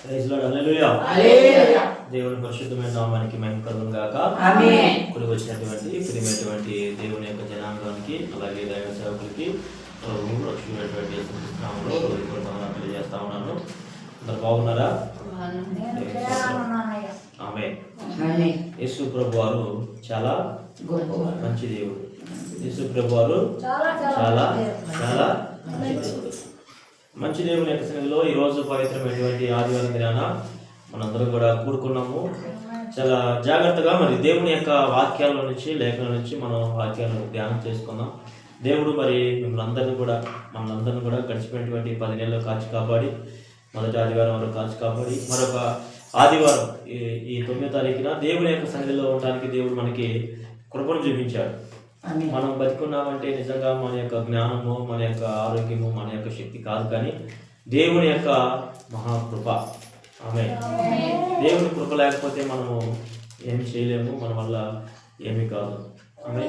Praise lord, హల్లెలూయా. హల్లెలూయా. దేవుని పరిశుద్ధమైన నామానికి మహిమ కలుగును గాక. ఆమేన్. ఇప్పుడు వచ్చినటువంటి ప్రియమైనటువంటి దేవుని యొక్క జనాంగానికి అలాగే దైవ సేవకులకి ప్రభువు రక్షకుడైనటువంటి యేసుక్రీస్తు నామములో హృదయపూర్వకంగా తెలియజేస్తా ఉన్నాను. అందరూ బాగున్నారా? ఆమేన్. ఆమేన్. యేసు ప్రభు వారు చాలా గొప్పవారు. మంచి దేవుడు. యేసు ప్రభు వారు చాలా చాలా మంచి దేవుడు. మంచి దేవుని యొక్క సన్నిధిలో ఈరోజు పవిత్రమైనటువంటి ఆదివారం దినాన మనందరం కూడా కూడుకున్నాము. చాలా జాగ్రత్తగా మరి దేవుని యొక్క వాక్యాల నుంచి లేఖల నుంచి మనం వాక్యాలను ధ్యానం చేసుకుందాం. దేవుడు మరి మనందరిని కూడా గడిచిపోయినటువంటి 10 నెలలు కాచి కాపాడి మొదటి ఆదివారం వరకు కాచి కాపాడి మరొక ఆదివారం ఈ 9వ తారీఖున దేవుని యొక్క సన్నిధిలో ఉండడానికి దేవుడు మనకి కృపను చూపించాడు. మనం బతికున్నామంటే నిజంగా మన యొక్క జ్ఞానము, మన యొక్క ఆరోగ్యము, మన యొక్క శక్తి కాదు, కానీ దేవుని యొక్క మహాకృప. ఆమె దేవుని కృప లేకపోతే మనము ఏమి చేయలేము, మన వల్ల ఏమీ కాదు. ఆమె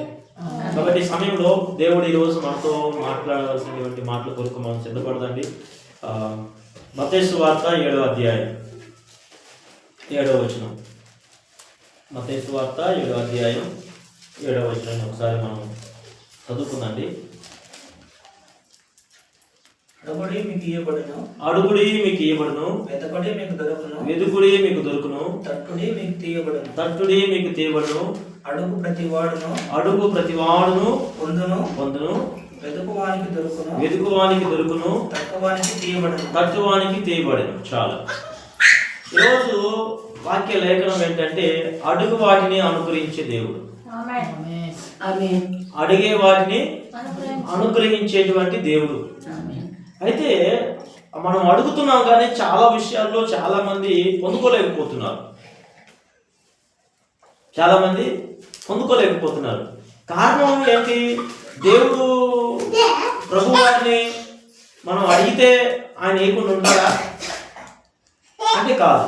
కాబట్టి ఈ సమయంలో దేవుడు ఈరోజు మనతో మాట్లాడవలసినటువంటి మాటల కొరకు మనం సిద్ధపడదండి. మత్తయి సువార్త 7వ అధ్యాయం 7వ వచనం. మత్తయి సువార్త 7వ అధ్యాయం 7వ వచనాన్ని ఒకసారి మనం చదువుకుందండి. అడుగుడి మీకు ఇయ్యబడును, అడుగుడి మీకు ఇయ్యబడును, వెతకుడి మీకు దొరుకును, వెదుకుడి మీకు దొరుకును, తట్టుడి మీకు తీయబడును. తట్టుడి మీకు తీయబడును, అడుగు ప్రతివాడును పొందును, వెతుకువానికి దొరుకును, వెదుకువానికి దొరుకును, తక్కువానికి తీయబడును. తట్టువానికి తీయబడును. చాలా ఈరోజు వాక్య లేఖనం ఏంటంటే అడుగు వాటిని అనుగ్రహించే దేవుడు, ఆమేన్. అడిగే వాటిని అనుగ్రహించేటువంటి దేవుడు. అయితే మనం అడుగుతున్నాం కానీ చాలా విషయాల్లో చాలా మంది పొందుకోలేకపోతున్నారు. కారణం ఏంటి? దేవుడు ప్రభువారిని మనం అడిగితే ఆయన ఏకుండా ఉంటారా అంటే కాదు.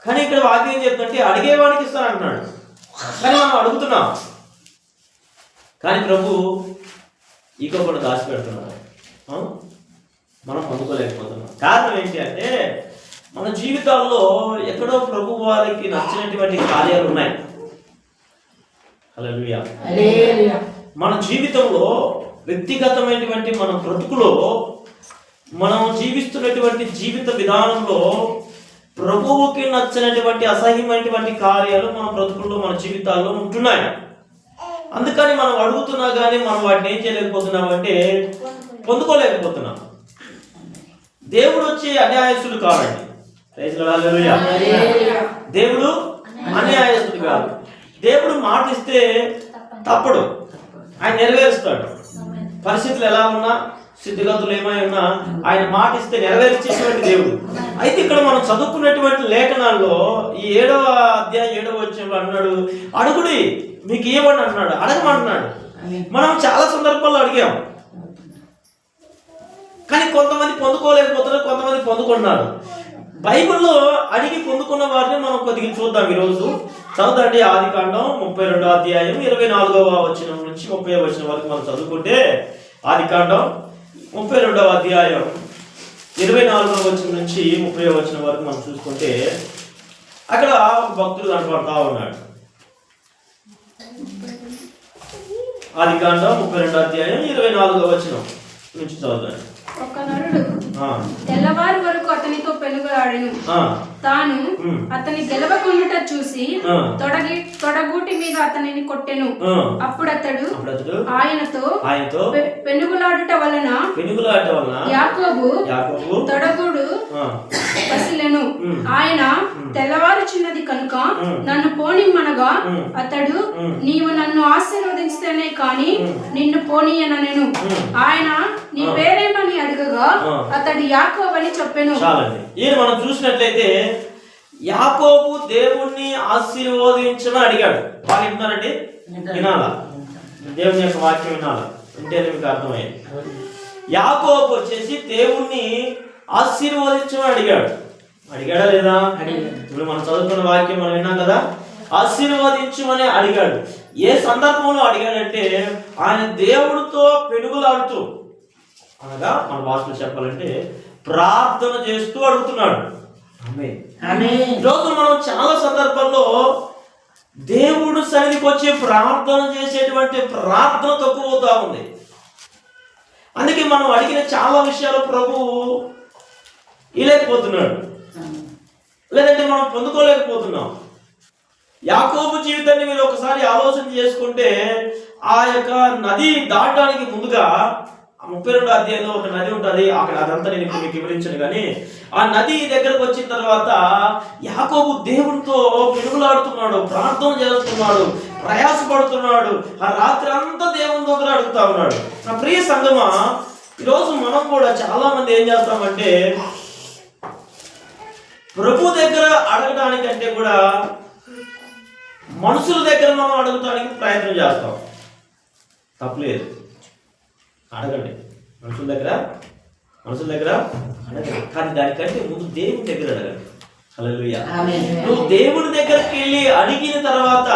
కానీ ఇక్కడ వాక్యం ఏం చెప్తుంటే అడిగేవాడికి ఇస్తానంటున్నాడు, కానీ మనం అడుగుతున్నాం, కానీ ప్రభు ఈకో కూడా దాచిపెడుతున్నాడు. మనం పొందుకోలేకపోతున్నాం. కారణం ఏంటి అంటే మన జీవితాల్లో ఎక్కడో ప్రభు వారికి నచ్చినటువంటి కార్యాలు ఉన్నాయి. హల్లెలూయా. హల్లెలూయా. మన జీవితంలో వ్యక్తిగతమైనటువంటి మన బ్రతుకులో మనం జీవిస్తున్నటువంటి జీవిత విధానంలో ప్రభువుకి నచ్చినటువంటి అసహ్యమైనటువంటి కార్యాలు మన బ్రతుకుల్లో మన జీవితాల్లో ఉంటున్నాయి. అందుకని మనం అడుగుతున్నా కానీ మనం వాటిని ఏం చేయలేకపోతున్నామంటే పొందుకోలేకపోతున్నాం. దేవుడు వచ్చి అన్యాయస్తుడు కాదండి. దేవుడు అన్యాయస్తుడు కాదు. దేవుడు మాట ఇస్తే తప్పడు, ఆయన నెరవేరుస్తాడు. పరిస్థితులు ఎలా ఉన్నా, స్థితిగతులు ఏమై ఉన్నా ఆయన మాట ఇస్తే నెరవేర్చేటువంటి దేవుడు. అయితే ఇక్కడ మనం చదువుకున్నటువంటి లేఖనాల్లో ఈ 7వ అధ్యాయం 7వ వచనంలో అన్నాడు అడుగుడి మీకు ఇవ్వబడి అన్నాడు, అడగమంటున్నాడు. మనం చాలా సందర్భాల్లో అడిగాం, కానీ కొంతమంది పొందుకోలేకపోతున్నారు, కొంతమంది పొందుకున్నారు. బైబిల్లో అడిగి పొందుకున్న వారిని మనం కొద్దిగా చూద్దాం ఈరోజు. చదువుతండి ఆదికాండం 32వ అధ్యాయం 24వ వచనం నుంచి 30వ వచనం వరకు మనం చదువుకుంటే, ఆదికాండం 32వ అధ్యాయం 24వ వచనం నుంచి 30వ వచనం వరకు మనం చూసుకుంటే అక్కడ ఒక భక్తుడు కనపడతా ఉన్నాడు. ఆదికాండం 32వ అధ్యాయం 24వ వచనం నుంచి చదువుతాడు. ఒక నరుడు తెల్లవారు వరకు అతనితో పెనుగులాడెను. తాను అతని గెలవకుండుట చూసి తొడగూటి మీద అతనిని కొట్టెను. అప్పుడు అతడు ఆయనతో పెనుగులాడుట వలన యాకోబు తొడగూడు పసిలెను. ఆయన తెల్లవారుచున్నది కనుక నన్ను పోనిమ్మనగా అతడు నీవు నన్ను ఆశీర్వదించితేనే కాని నిన్ను పోనీయనెను. ఆయన నీ పేరేమని అడగగా అతడు యాకోబు అని చెప్పెను. ఈయన మనం చూసినట్లయితే యాకోబు దేవుణ్ణి ఆశీర్వదించమని అడిగాడు. వాళ్ళు వింటున్నారండి? వినాలా? దేవుని యొక్క వాక్యం వినాలా, వింటేనే మీకు అర్థమయ్యేది. యాకోబు వచ్చేసి దేవుణ్ణి ఆశీర్వదించమని అడిగాడా లేదా? ఇప్పుడు మనం చదువుకున్న వాక్యం మనం విన్నాం కదా, ఆశీర్వదించమని అడిగాడు. ఏ సందర్భంలో అడిగాడంటే ఆయన దేవుడితో పెనుగులాడుతూ, అనగా మన భాషలో చెప్పాలంటే ప్రార్థన చేస్తూ అడుగుతున్నాడు. ఆమేన్. ఆమేన్. ఈరోజు మనం చాలా సందర్భాల్లో దేవుడు సన్నిధికి వచ్చి ప్రార్థన చేసేటువంటి ప్రార్థన తక్కువ అవుతా ఉంది. అందుకే మనం అడిగిన చాలా విషయాలు ప్రభు ఇవ్వలేకపోతున్నాడు, లేదంటే మనం పొందుకోలేకపోతున్నాం. యాకోబు జీవితాన్ని మీరు ఒకసారి ఆలోచన చేసుకుంటే, ఆ యొక్క నది దాటడానికి ముందుగా 32 అధ్యాయంలో ఒక నది ఉంటుంది. అక్కడ అదంతా నేను ఇప్పుడు మీకు వివరించను, కానీ ఆ నది దగ్గరకు వచ్చిన తర్వాత యాకోబు దేవునితో పెనుగులాడుతున్నాడు, ప్రార్థన చేస్తున్నాడు, ప్రయాసపడుతున్నాడు. ఆ రాత్రి అంతా దేవుని దగ్గర అడుగుతా ఉన్నాడు. నా ప్రియ సంగమా, ఈరోజు మనం కూడా చాలా మంది ఏం చేస్తామంటే, ప్రభు దగ్గర అడగడానికంటే కూడా మనుషుల దగ్గర మనం అడగడానికి ప్రయత్నం చేస్తాం. తప్పలేదు, అడగండి. మనుషుల దగ్గర అడగండి, కానీ దానికంటే ముందు దేవుని దగ్గర అడగండి. హల్లెలూయా. నువ్వు దేవుని దగ్గరికి వెళ్ళి అడిగిన తర్వాత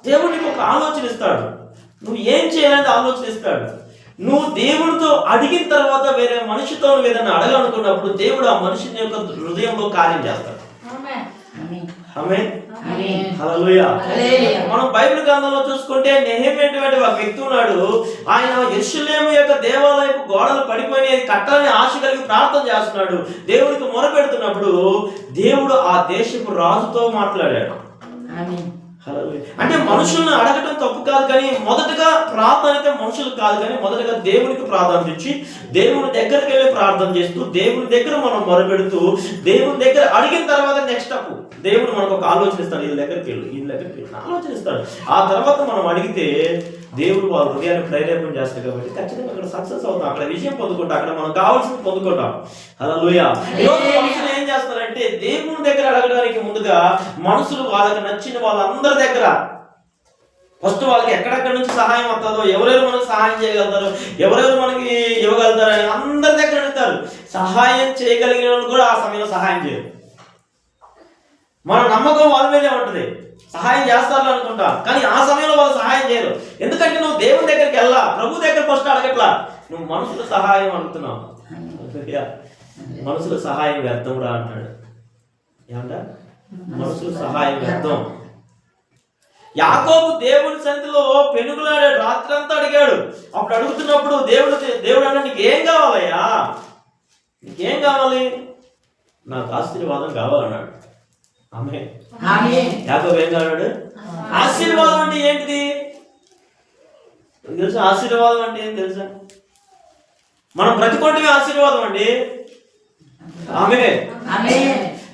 దేవుడు నీకు ఒక ఆలోచన ఇస్తాడు, నువ్వు ఏం చేయాలని ఆలోచన ఇస్తాడు. నువ్వు దేవుడితో అడిగిన తర్వాత వేరే మనిషితో నువ్వు ఏదైనా అడగాలనుకున్నప్పుడు దేవుడు ఆ మనిషిని యొక్క హృదయంలో కార్యం చేస్తాడు. ఆమేన్. హల్లెలూయా. మనం బైబిల్ గ్రంథంలో చూసుకుంటే నెహెమ్యా ఒక వ్యక్తి ఉన్నాడు. ఆయన యెరూషలేము యొక్క దేవాలయపు గోడలు పడిపోయి కట్టాలని ఆశ కలిగి ప్రార్థన చేస్తున్నాడు. దేవుడికి మొరపెడుతున్నప్పుడు దేవుడు ఆ దేశపు రాజుతో మాట్లాడాడు. అంటే మనుషులను అడగటం తప్పు కాదు, కానీ మొదటగా ప్రార్థన అయితే మనుషులకు కాదు, కానీ మొదటగా దేవునికి ప్రార్థన ఇచ్చి దేవుని దగ్గరికి వెళ్ళి ప్రార్థన చేస్తూ దేవుని దగ్గర మనం మొరపెడుతూ దేవుని దగ్గర అడిగిన తర్వాత నెక్స్ట్ స్టెప్ దేవుడు మనకు ఒక ఆలోచన ఇస్తాడు. వీళ్ళ దగ్గరికి వెళ్ళి ఆలోచన ఇస్తాడు. ఆ తర్వాత మనం అడిగితే దేవుడు వాళ్ళ హృదయాన్ని ప్రేరేపణ చేస్తాడు. కాబట్టి ఖచ్చితంగా అక్కడ సక్సెస్ అవుతాం, అక్కడ విజయం పొందుకుంటాం, అక్కడ మనం కావాల్సింది పొందుకుంటాం. హల్లెలూయా. ఈరోజు మనుషులు ఏం చేస్తారంటే దేవుని దగ్గర అడగడానికి ముందుగా మనుషులు వాళ్ళకి నచ్చిన వాళ్ళందరి దగ్గర ఫస్ట్ వాళ్ళకి ఎక్కడెక్కడి నుంచి సహాయం వస్తుందో, ఎవరెవరు మనకు సహాయం చేయగలుగుతారు, ఎవరెవరు మనకి ఇవ్వగలుగుతారు అని అందరి దగ్గర అడుగుతారు. సహాయం చేయగలిగిన వాళ్ళు కూడా ఆ సమయంలో సహాయం చేయరు. మన నమ్మకం వాళ్ళ మీదే ఉంటుంది, సహాయం చేస్తారు అనుకుంటా, కానీ ఆ సమయంలో వాళ్ళు సహాయం చేయరు. ఎందుకంటే నువ్వు దేవుని దగ్గరికి వెళ్ళా, ప్రభు దగ్గర ఫస్ట్ అడగట్లా, నువ్వు మనుషుల సహాయం అడుగుతున్నావు. మనుషుల సహాయం వ్యర్థం రా అంటాడు. ఏమంట? మనుషుల సహాయం వ్యర్థం. యాకోబు దేవుని సన్నిధిలో పెనుగులాడాడు, రాత్రంతా అడిగాడు. అప్పుడు అడుగుతున్నప్పుడు దేవుడు అన్నాడు, నీకు ఏం కావాలయ్యా, నీకేం కావాలి? నాకు ఆశీర్వాదం కావాలన్నాడు. ఆమేన్. యాకోబు ఏం కావాడు? ఆశీర్వాదం అంటే ఏంటిది తెలుసా? ఆశీర్వాదం అంటే ఏం తెలుసా? మనం బ్రతికొంటే ఆశీర్వాదం అండి. ఆమేన్.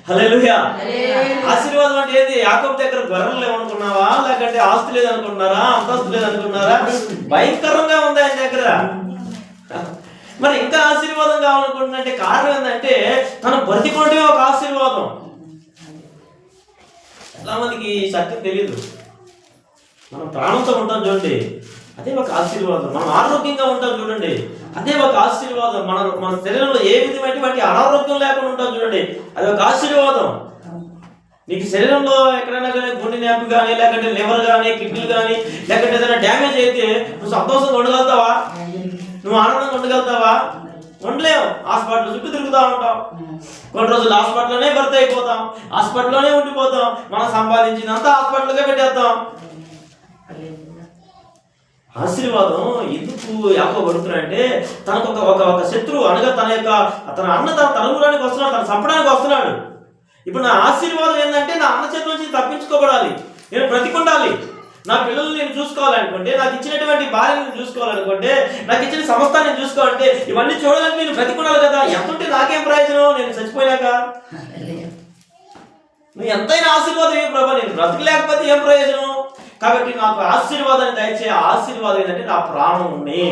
హల్లెలూయా. ఆశీర్వాదం అంటే ఏంది? యాకోబు దగ్గర గొర్రెలు లేవనుకున్నావా, లేకంటే ఆస్తి లేదనుకుంటున్నారా, అంతస్తు లేదనుకున్నారా? భయంకరంగా ఉంది ఆయన దగ్గర. మరి ఇంకా ఆశీర్వాదం కావాలనుకుంటున్నంటే కారణం ఏంటంటే తను బ్రతికొంటే ఒక ఆశీర్వాదం. చాలా మందికి సత్యం తెలియదు. మనం ప్రాణంతో ఉంటాం చూడండి, అదే ఒక ఆశీర్వాదం. మనం ఆరోగ్యంగా ఉంటాం చూడండి, అదే ఒక ఆశీర్వాదం. మన శరీరంలో ఏ విధమైనటువంటి అనారోగ్యం లేకుండా ఉంటాం చూడండి, అది ఒక ఆశీర్వాదం. నీకు శరీరంలో ఎక్కడైనా కానీ గుండె నొప్పి కానీ, లేకంటే లివర్ కానీ, కిడ్నీలు కానీ, లేకంటే ఏదైనా డ్యామేజ్ అయితే నువ్వు సంతోషంగా ఉండగలుగుతావా? నువ్వు ఆనందంగా ఉండగలుగుతావా? ఉండలేవు. హాస్పిటల్ చుట్టూ తిరుగుతూ ఉంటాం, కొన్ని రోజులు హాస్పిటల్లోనే భర్త అయిపోతాం, హాస్పిటల్లోనే ఉండిపోతాం, మనం సంపాదించినంత హాస్పిటల్గా పెట్టేస్తాం. ఆశీర్వాదం ఎందుకు యాకోబు అడుగుతున్నాడంటే తనకు ఒక శత్రువు అనగా తన అన్న తన తరుమురానికి వస్తున్నాడు, తను చంపడానికి వస్తున్నాడు. ఇప్పుడు నా ఆశీర్వాదం ఏంటంటే నా అన్న చేతుల నుంచి తప్పించుకోబడాలి, నేను బ్రతికుండాలి, నా పిల్లల్ని నేను చూసుకోవాలనుకుంటే, నాకు ఇచ్చినటువంటి భార్యను చూసుకోవాలనుకుంటే, నాకు ఇచ్చిన సంస్థ నేను చూసుకోవాలంటే, ఇవన్నీ చూడాలంటే నేను బ్రతికుండాలి కదా. ఎంత ఉంటే నాకేం ప్రయోజనం నేను చచ్చిపోయాక? నువ్వు ఎంతైనా ఆశీర్వాదం ఏం ప్రభా, నేను బ్రతకలేకపోతే ఏం ప్రయోజనం? కాబట్టి నాకు ఆశీర్వాదాన్ని దయచే. ఆశీర్వాదం ఏంటంటే నా ప్రాణం ఉంది.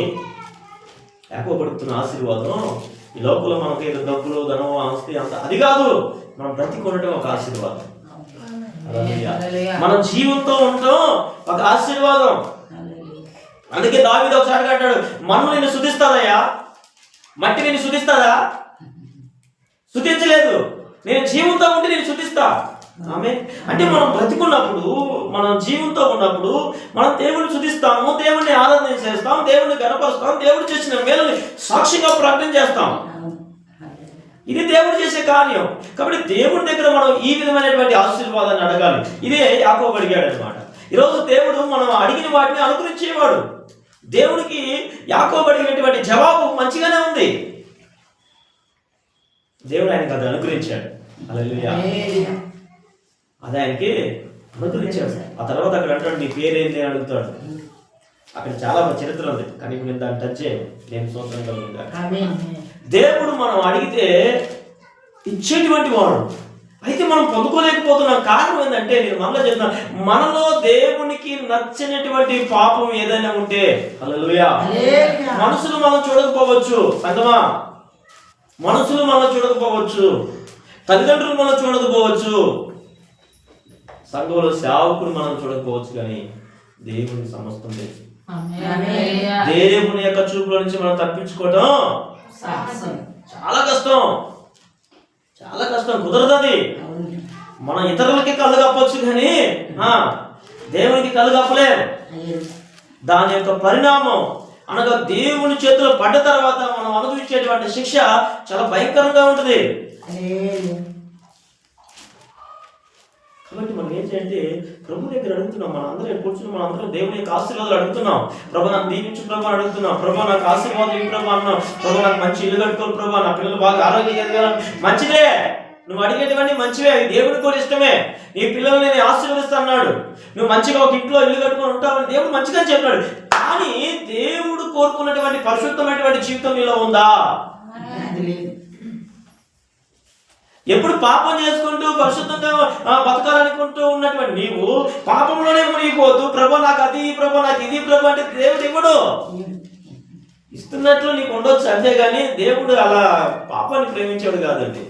యాకోబడుతున్న ఆశీర్వాదం ఈ లోపల మనకి ఏదో డబ్బులు, ధనం, ఆస్తి అంత అది కాదు, మనం బ్రతికొనటం ఒక ఆశీర్వాదం. మన జీవంతో ఉండటం ఒక ఆశీర్వాదం. అందుకే దావీదు ఒకసారి అంటాడు, మన్ను నిన్ను స్తుతిస్తాదయ్యా, మట్టి నిన్ను స్తుతిస్తాదా? స్తుతించలేదు. నేను జీవంతో ఉంటే నేను స్తుతిస్తా. ఆమె అంటే మనం బ్రతికున్నప్పుడు, మనం జీవంతో ఉన్నప్పుడు మనం దేవుడిని స్తుతిస్తాము, దేవుడిని ఆరాధన చేస్తాం, దేవుడిని గణపరుస్తాం, దేవుడు చేసిన మేలుని సాక్షిగా ప్రకటన చేస్తాం. ఇది దేవుడు చేసే కార్యం. కాబట్టి దేవుడి దగ్గర మనం ఈ విధమైనటువంటి ఆశీర్వాదాన్ని అడగాలి. ఇదే యాకోబు అడిగాడు అనమాట. ఈరోజు దేవుడు మనం అడిగిన వాటిని అనుగ్రహించేవాడు. దేవుడికి యాకోబు అడిగినటువంటి జవాబు మంచిగానే ఉంది. దేవుడు ఆయనకి అది అనుగ్రహించాడు. హల్లెలూయా. అదే ఆయనకి అనుగ్రహించాడు. ఆ తర్వాత అక్కడ అంటాడు, నీ పేరేంటి అని అడుగుతాడు. అక్కడ చాలా చరిత్ర ఉంది, కానీ ఇప్పుడు నేను దాన్ని టచ్ చేయను. నేను స్తోత్రం కలుగుతాను. దేవుడు మనం అడిగితే ఇచ్చేటువంటి వాడు. అయితే మనం పొందుకోలేకపోతున్నాం. కారణం ఏంటంటే, నేను మనలో చెప్తున్నా, మనలో దేవునికి నచ్చినటువంటి పాపం ఏదైనా ఉంటే, హల్లెలూయా, మనుషులు మనం చూడకపోవచ్చు. సంగమా, మనుషులు మనం చూడకపోవచ్చు, తల్లిదండ్రులు మనం చూడకపోవచ్చు, సంఘంలో సేవకులు మనం చూడకపోవచ్చు, కానీ దేవుని సమస్తం తెలుసు. దేవుని యొక్క చూపుల నుంచి మనం తప్పించుకోవడం చాలా కష్టం, చాలా కష్టం. కుదరదు అది. మనం ఇతరులకి కళ్ళు కప్పొచ్చు, కానీ దేవునికి కళ్ళు కప్పలేం. దాని యొక్క పరిణామం అనగా దేవుని చేతిలో పడ్డ తర్వాత మనం అనుభవించేటువంటి శిక్ష చాలా భయంకరంగా ఉంటుంది. కాబట్టి మనం ఏంటంటే ప్రభు దగ్గర అడుగుతున్నాం. మన అందరం కూర్చుని మన అందరం దేవుని యొక్క ఆశీర్వాదాలు అడుగుతున్నాం. ప్రభు నాకు దీవించు ప్రభు అడుగుతున్నాం. ప్రభు నాకు ఆశీర్వాదం ఇవ్వు ప్రభు అన్నాం. ప్రభు నాకు మంచి ఇల్లు కట్టుకోవాలి ప్రభు, నా పిల్లలు బాగా ఆరోగ్యంగా ఎదగాలని. మంచిదే, నువ్వు అడిగేటువంటి మంచివే, అవి దేవుడికి కూడా ఇష్టమే. నీ పిల్లల్ని నేను ఆశీర్వదిస్తా అన్నాడు. నువ్వు మంచిగా ఒక ఇంట్లో ఇల్లు కట్టుకొని ఉంటావని దేవుడు మంచిగా చెప్పాడు. కానీ దేవుడు కోరుకున్నటువంటి పరిశుద్ధమైనటువంటి జీవితం నీలో ఉందా? ఎప్పుడు పాపం చేసుకుంటూ పరిశుద్ధంగా బతకాలనుకుంటూ ఉన్నటువంటి నీవు పాపంలోనే మునిగిపోతూ ప్రభు నాకు అది, ప్రభు నాకు ఇది, ప్రభు అంటే దేవుడు ఇవ్వడు. ఇస్తున్నట్లు నీకు ఉండొచ్చు, అంతేగాని దేవుడు అలా పాపాన్ని ప్రేమించాడు కాదండి.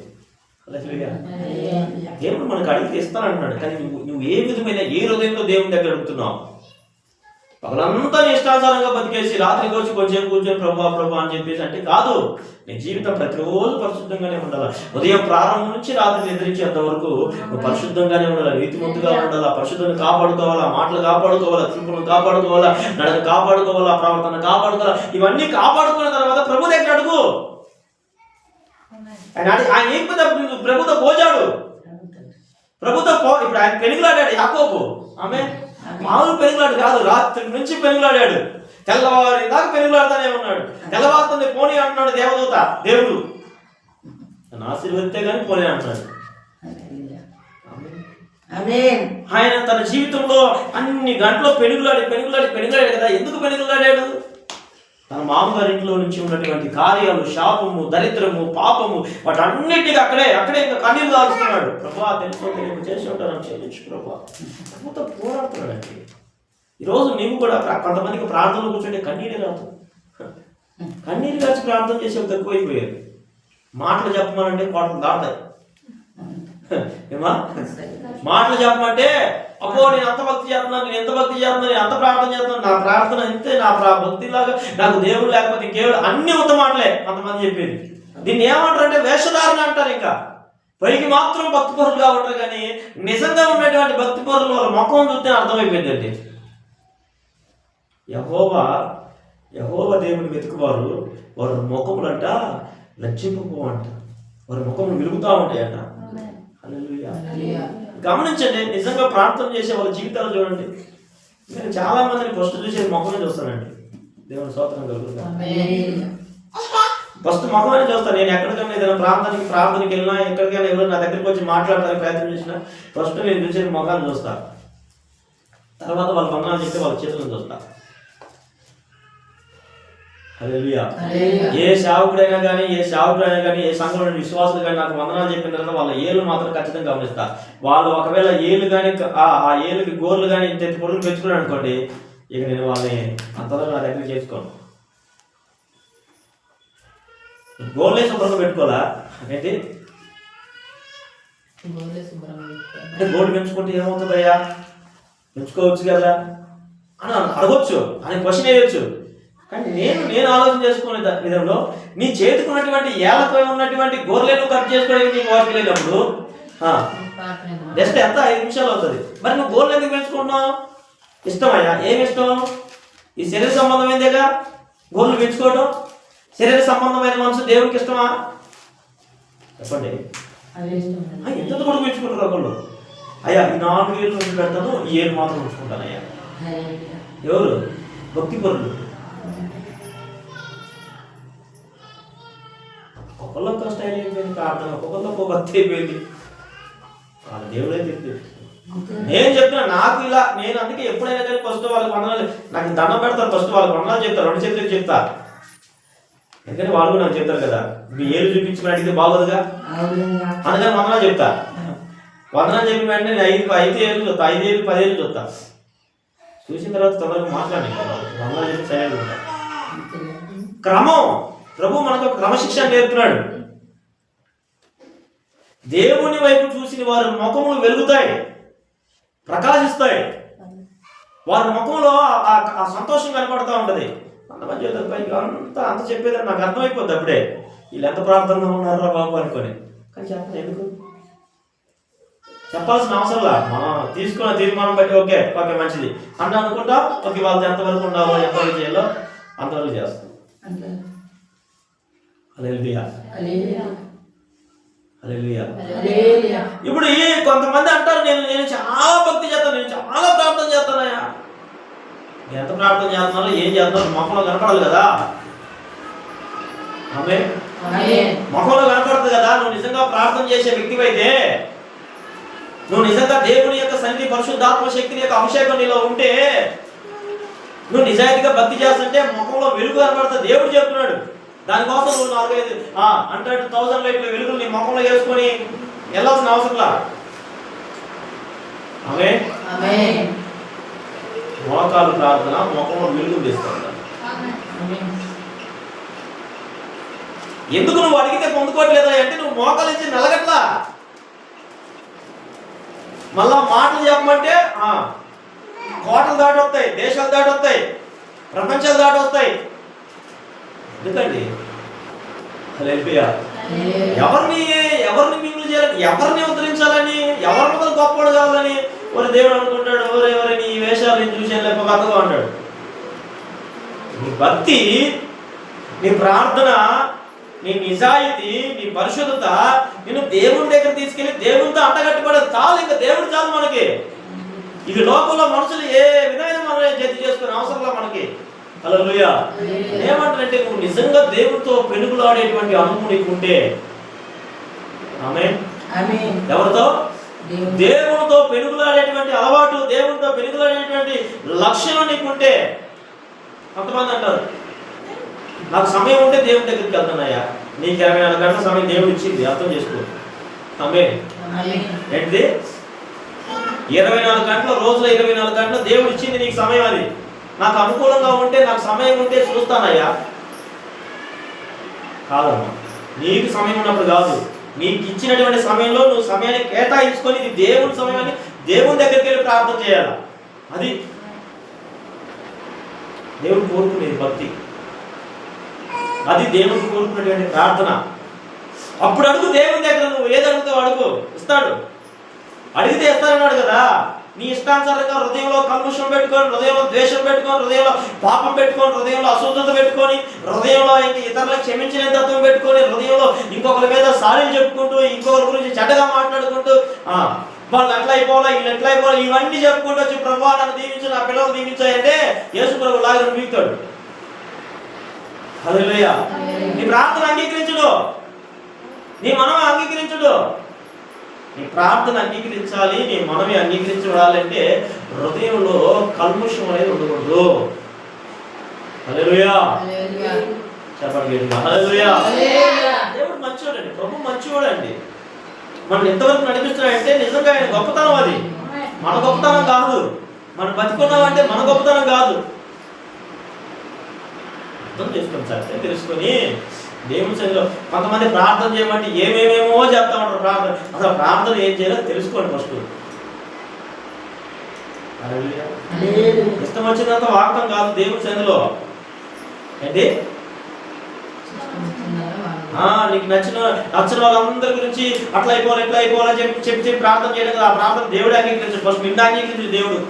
దేవుడు మనకు అడిగితే ఇస్తానంటున్నాడు. కానీ నువ్వు ఏ విధమైన ఏ హృదయంతో దేవుని దగ్గర అడుగుతున్నావు? పగలంతా నీ ఇష్టానుసారంగా బతికేసి రాత్రికి వచ్చి కొంచెం కూర్చొని ప్రభా ప్రభా అని చెప్పేసి అంటే కాదు. నీ జీవితం ప్రతిరోజు పరిశుద్ధంగానే ఉండాలి. ఉదయం ప్రారంభం నుంచి రాత్రి నిద్రించేంత వరకు నువ్వు పరిశుద్ధంగానే ఉండాలి, నీతిమంతుగా ఉండాలా, పరిశుద్ధాన్ని కాపాడుకోవాలా, మాటలు కాపాడుకోవాలా, చూపును కాపాడుకోవాలా, నడక కాపాడుకోవాలా, ప్రవర్తన కాపాడుకోవాలా. ఇవన్నీ కాపాడుకున్న తర్వాత ప్రభు దగ్గర అడుగు. ఆయన ఏం ప్రభుతో పోజాడు, ప్రభుతో ఇప్పుడు ఆయన పెనుగులాడాడు యాకోబు. ఆమె మామూలు పెనుగులాడు కాదు, రాత్రి నుంచి పెనుగులాడాడు, తెల్లవారి దాకా పెనుగులాడుతూనే ఉన్నాడు. తెల్లవారుతుంది పోనీ అంటున్నాడు దేవదూత, దేవుడు నన్ను ఆశీర్వదిస్తే కానీ పోనీ అంటున్నాడు. ఆయన తన జీవితంలో అన్ని గంటలో పెనుగులాడాడు కదా. ఎందుకు పెనుగులాడాడు? తన మామగారి ఇంట్లో నుంచి ఉన్నటువంటి కార్యాలు, శాపము, దరిద్రము, పాపము, వాటన్నిటికీ అక్కడే ఇంకా కన్నీళ్ళు కాలుస్తున్నాడు. ప్రభా తెలుసు తెలియదు చేసి ఉంటాను, క్షమించు ప్రభా. ప్రభుత్వం పోరాడుతున్నాడండి. ఈరోజు నీవు కూడా కొంతమందికి ప్రార్థనలు కూర్చుంటే కన్నీరు రాదు. కన్నీరు కాచి ప్రార్థన చేసే తక్కువైపోయారు. మాటలు చెప్పమనంటే కోటలు దాటాయి. ఏమా మాటలు చెప్పమంటే అబ్బో నేను అంత భక్తి చేస్తున్నాను, నేను ఎంత భక్తి చేస్తున్నాను, నేను అంత ప్రార్థన చేస్తున్నాను, నా ప్రార్థన అంతే, నా భక్తిలాగా నాకు దేవుడు లేకపోతే ఇంకేవుడు, అన్ని ఉత్త మాటలే కొంతమంది చెప్పేది. దీన్ని ఏమంటారు అంటే వేషధారణ అంటారు. ఇంకా పైకి మాత్రం భక్తిపరులుగా ఉంటారు, కానీ నిజంగా ఉన్నటువంటి భక్తిపరులు వాళ్ళ ముఖం చూస్తే అర్థమైపోయిందండి. యెహోవా దేవుని వెతుకువారు వారి ముఖములంట లజ్జింపబోవంట, వారి ముఖములు వెలుగుతూ ఉంటాయంట. హల్లెలూయా. గమనించండి, నిజంగా ప్రార్థన చేసే వాళ్ళ జీవితాలు చూడండి. నేను చాలా మందిని ఫస్ట్ చూసేది ముఖమే చూస్తానండి. దేవుని స్తోత్రం కలుగుతుంది. ఫస్ట్ ముఖమనే చూస్తాను. నేను ఎక్కడికైనా ఏదైనా ప్రార్థనకి వెళ్ళినా, ఎక్కడికైనా ఎవరు నా దగ్గరికి వచ్చి మాట్లాడటానికి ప్రయత్నం చేసినా ఫస్ట్ నేను చూసేది ముఖాన్ని చూస్తా. తర్వాత వాళ్ళ వందనాలు చెప్తే వాళ్ళ చేతులను చూస్తా. హల్లెలూయా. ఏ సేవకుడైనా కానీ, ఏ సంఘంలో విశ్వాసులు కానీ నాకు వందనాలు చెప్పిన తర్వాత వాళ్ళ ఏళ్ళు మాత్రం ఖచ్చితంగా గమనిస్తా. వాళ్ళు ఒకవేళ ఏళ్ళు కానీ ఆ ఏళ్ళకి గోర్లు కానీ ఇంత పొరుగులు పెంచుకున్నాను అనుకోండి, ఇక నేను వాళ్ళని అంతలో నా దగ్గర చేసుకోను. గోర్లే శుభ్రంగా పెట్టుకోవాలా ఏంటి అంటే గోల్డ్ పెంచుకుంటే ఏమవుతుందయ్యా, పెంచుకోవచ్చు కదా అని అడగొచ్చు, అని క్వశ్చన్ వేయచ్చు. కానీ నేను ఆలోచన చేసుకునే విధంలో నీ చేతికి ఉన్నటువంటి ఏళ్ళపై ఉన్నటువంటి గోర్లను కట్ చేసుకోవడానికి నీకు వాటికి వెళ్ళినప్పుడు జస్ట్ ఎంత 5 నిమిషాలు అవుతుంది. మరి నువ్వు గోర్లు ఎందుకు పెంచుకుంటున్నావు? ఇష్టమయ్యా? ఏమి ఇష్టం? ఈ శరీర సంబంధమైనదేగా గోర్లు పెంచుకోవడం. శరీర సంబంధమైన మనసు దేవుడికి ఇష్టమా? చెప్పండి. అదే ఇష్టం. ఎంత కూడా పెంచుకుంటారు ఒకళ్ళు. అయ్యా ఈ 4 ఏళ్ళు నుంచి పెడతాను, ఈ ఏళ్ళు మాత్రం ఉంచుకుంటాను అయ్యా. హల్లెలూయా. ఎవరు? భక్తి పరులు. ఒక్కొక్కళ్ళొక్క స్టైల్ అయిపోయింది, ప్రార్థన ఒక్కొక్కళ్ళొక్క భక్తి అయిపోయింది. వాళ్ళ దేవుడే తిరిగి. నేను చెప్పిన నాకు ఇలా, నేను అందుకే ఎప్పుడైనా కానీ ఫస్ట్ వాళ్ళకి వందనాలు, నాకు దండం పెడతారు, ఫస్ట్ వాళ్ళకి వందనాలు చెప్తారు, 2 చేతులకు చెప్తా. ఎందుకంటే వాళ్ళు కూడా నాకు చెప్తారు కదా, మీ ఏళ్ళు చూపించుకుని అడిగితే బాగోదుగా, అందుకని వందనాలు చెప్తా. వందనాలు చెప్పిన వెంటనే నేను 5 ఏళ్ళు చూస్తా, 5 ఏళ్ళు 10 ఏళ్ళు చూస్తా. చూసిన తర్వాత తొందరగా మాట్లాడి వందనాలు చెప్పి సైలెంట్ ఉంటా. క్రమం. ప్రభు మనకు ఒక క్రమశిక్షణ నేర్పుతున్నాడు. దేవుని వైపు చూసిన వారి ముఖములు వెలుగుతాయి, ప్రకాశిస్తాయి. వారి ముఖంలో ఆ సంతోషం కనపడుతూ ఉంటది. అంతమంది చెప్తారు పైకి అంత చెప్పేది నాకు అర్థమైపోద్ది అప్పుడే, వీళ్ళు ఎంత ప్రార్థనగా ఉన్నారా బాబు అనుకొని. కానీ చెప్పండి ఎందుకు చెప్పాల్సిన అవసరంలా, మనం తీసుకున్న తీర్మానం బట్టి ఓకే మంచిది అంటే అనుకుంటా, ఓకే వాళ్ళతో ఎంతవరకు ఉండాలో ఎంతవరకు చేయాలో అంతవరకు చేస్తాం. హల్లెలూయా. హల్లెలూయా. ఇప్పుడు కొంతమంది అంటారు, నేను చాలా భక్తి చేస్తాను, నేను చాలా ప్రార్థన చేస్తానయ్యా. ఎంత ప్రార్థన చేస్తున్నారో ఏం చేస్తున్నారో మొక్కలో కనపడాలి కదా. ఆమె మొక్కలో కనపడుతుంది కదా. నువ్వు నిజంగా ప్రార్థన చేసే వ్యక్తివైతే, నువ్వు నిజంగా దేవుని యొక్క సన్నిధి పరిశుద్ధాత్మ శక్తిని యొక్క అభిషేకం నీలో ఉంటే, నువ్వు నిజాయితీగా భక్తి చేస్తుంటే ముఖంలో వెలుగు కనపడుతుంది. దేవుడు చెప్తున్నాడు. దానికోసం నువ్వు 100,000 లైట్ల వెలుగులు నీ ముఖంలో వేసుకొని వెళ్ళాల్సిన అవసరంలా. ఆమె మోకాలు ప్రార్థన ముఖంలో వెలుగు తెస్తాడు. ఎందుకు నువ్వు అడిగితే పొందుకోవట్లేదా అంటే నువ్వు మోకాలు ఇచ్చి నలగట్లా. మళ్ళా మాటలు చెప్పమంటే కోటలు దాటి వస్తాయి, దేశాలు దాటి వస్తాయి, ప్రపంచాలు దాటి వస్తాయి. ఎందుకండి? హల్లెలూయా. ఎవరిని మింగులు చేయాలని, ఎవరిని ఉద్ధరించాలని, ఎవరి మొదలు గొప్పవాడు కావాలని ఒక దేవుడు అనుకుంటాడు. ఎవరెవరిని ఈ వేషాలు నేను చూసాను లేక బతగా అంటాడు. నీ భక్తి, నీ ప్రార్థన, నీ నిజాయితీ, నీ పరిశుద్ధత నిన్ను దేవుని దగ్గర తీసుకెళ్లి దేవునితో అంటగట్టుబడదు. చాలు, ఇంకా దేవుడు చాలు మనకి. ఇది లోకంలో మనుషులు ఏ విధమైన మనం జడ్జి చేసుకునే అవసరంలో మనకి. హల్లెలూయా. ఏమంటారంటే నువ్వు నిజంగా దేవునితో పెనుగులాడేటువంటి అనుభవం నీకుంటే, ఆమేన్, ఎవరితో? దేవునితో పెనుగులాడేటువంటి అలవాటు, దేవునితో పెనుగులాడేటువంటి లక్షణం నీకుంటే. కొంతమంది అంటారు, నాకు సమయం ఉంటే దేవుని దగ్గరికి వెళ్తున్నాయా. నీకు 24 గంటల సమయం దేవుడు ఇచ్చింది, అర్థం చేసుకో. ఆమేన్. ఏంటిది? 24 గంటల రోజులో 24 గంటలు దేవుడు ఇచ్చింది నీకు సమయం. అది నాకు అనుకూలంగా ఉంటే, నాకు సమయం ఉంటే చూస్తానయ్యా. కాదమ్మా, నీకు సమయం ఉన్నప్పుడు కాదు, నీకు ఇచ్చినటువంటి సమయంలో నువ్వు సమయాన్ని కేటాయించుకొని ఇది దేవుని సమయాన్ని దేవుని దగ్గరికి వెళ్ళి ప్రార్థన చేయాలి. అది దేవుడు కోరుకునేది భక్తి. అది దేవుడికి కోరుకునేటువంటి ప్రార్థన. అప్పుడు అడుగు దేవుని దగ్గర, నువ్వు ఏది అడుగుతావు అడుగు, ఇస్తాడు. అడిగితే ఇస్తారన్నాడు కదా. నీ ఇష్టానుసారంగా హృదయంలో కల్ముషం పెట్టుకొని, హృదయంలో ద్వేషం పెట్టుకొని, హృదయంలో పాపం పెట్టుకొని, హృదయంలో అశుద్ధత పెట్టుకొని, హృదయంలో ఇతరులకు క్షమించిన తత్వం పెట్టుకొని, హృదయంలో ఇంకొకరి మీద సారీలు చెప్పుకుంటూ, ఇంకొకరి గురించి చెడ్డగా మాట్లాడుకుంటూ, వాళ్ళు ఎట్లా అయిపోవాలా, వీళ్ళు ఎట్లా అయిపోవాలి, ఇవన్నీ చెప్పుకుంటూ వచ్చి ప్రభువా నన్ను దీవించు, నా పిల్లలు దీవించాయంటే యేసు ప్రభు లాగా పీకుతాడు. హల్లెలూయా. నీ ప్రార్థన అంగీకరించుడు, నీ మనవి అంగీకరించుడు. నీ ప్రార్థన అంగీకరించాలి, నీ మనవి అంగీకరించాలంటే హృదయంలో కల్ముషం అనేది ఉండకూడదు. హల్లెలూయా. చెప్పండి. హల్లెలూయా. దేవుడు మంచివాడండి, ప్రభు మంచివాడండి. మనం ఎంతవరకు నడిపిస్తున్నాడంటే నిజంగా ఆయన గొప్పతనం. అది మన గొప్పతనం కాదు. మనం బతికున్నామంటే మన గొప్పతనం కాదు. అర్థం చేసుకోండి సార్, తెలుసుకొని దేవుని సన్నిధిలో కొంతమంది ప్రార్థన చేయమంటే ఏమేమేమో చెప్తా ఉంటారు. ప్రార్థన అసలు ప్రార్థన ఏం చేయాలో తెలుసుకోండి ఫస్ట్. ఇష్టం వచ్చినంత వాడటం కాదు దేవుని సన్నిధిలో. ఏంటి? నీకు నచ్చిన వాళ్ళందరి గురించి అట్లా అయిపోవాలి ఎట్లా అయిపోవాలని చెప్పి ప్రార్థన చేయడం కదా. ఆ ప్రార్థన దేవుడు అంగీకరించు. ఫస్ట్ నిన్ను అంగీకరించు దేవుడు.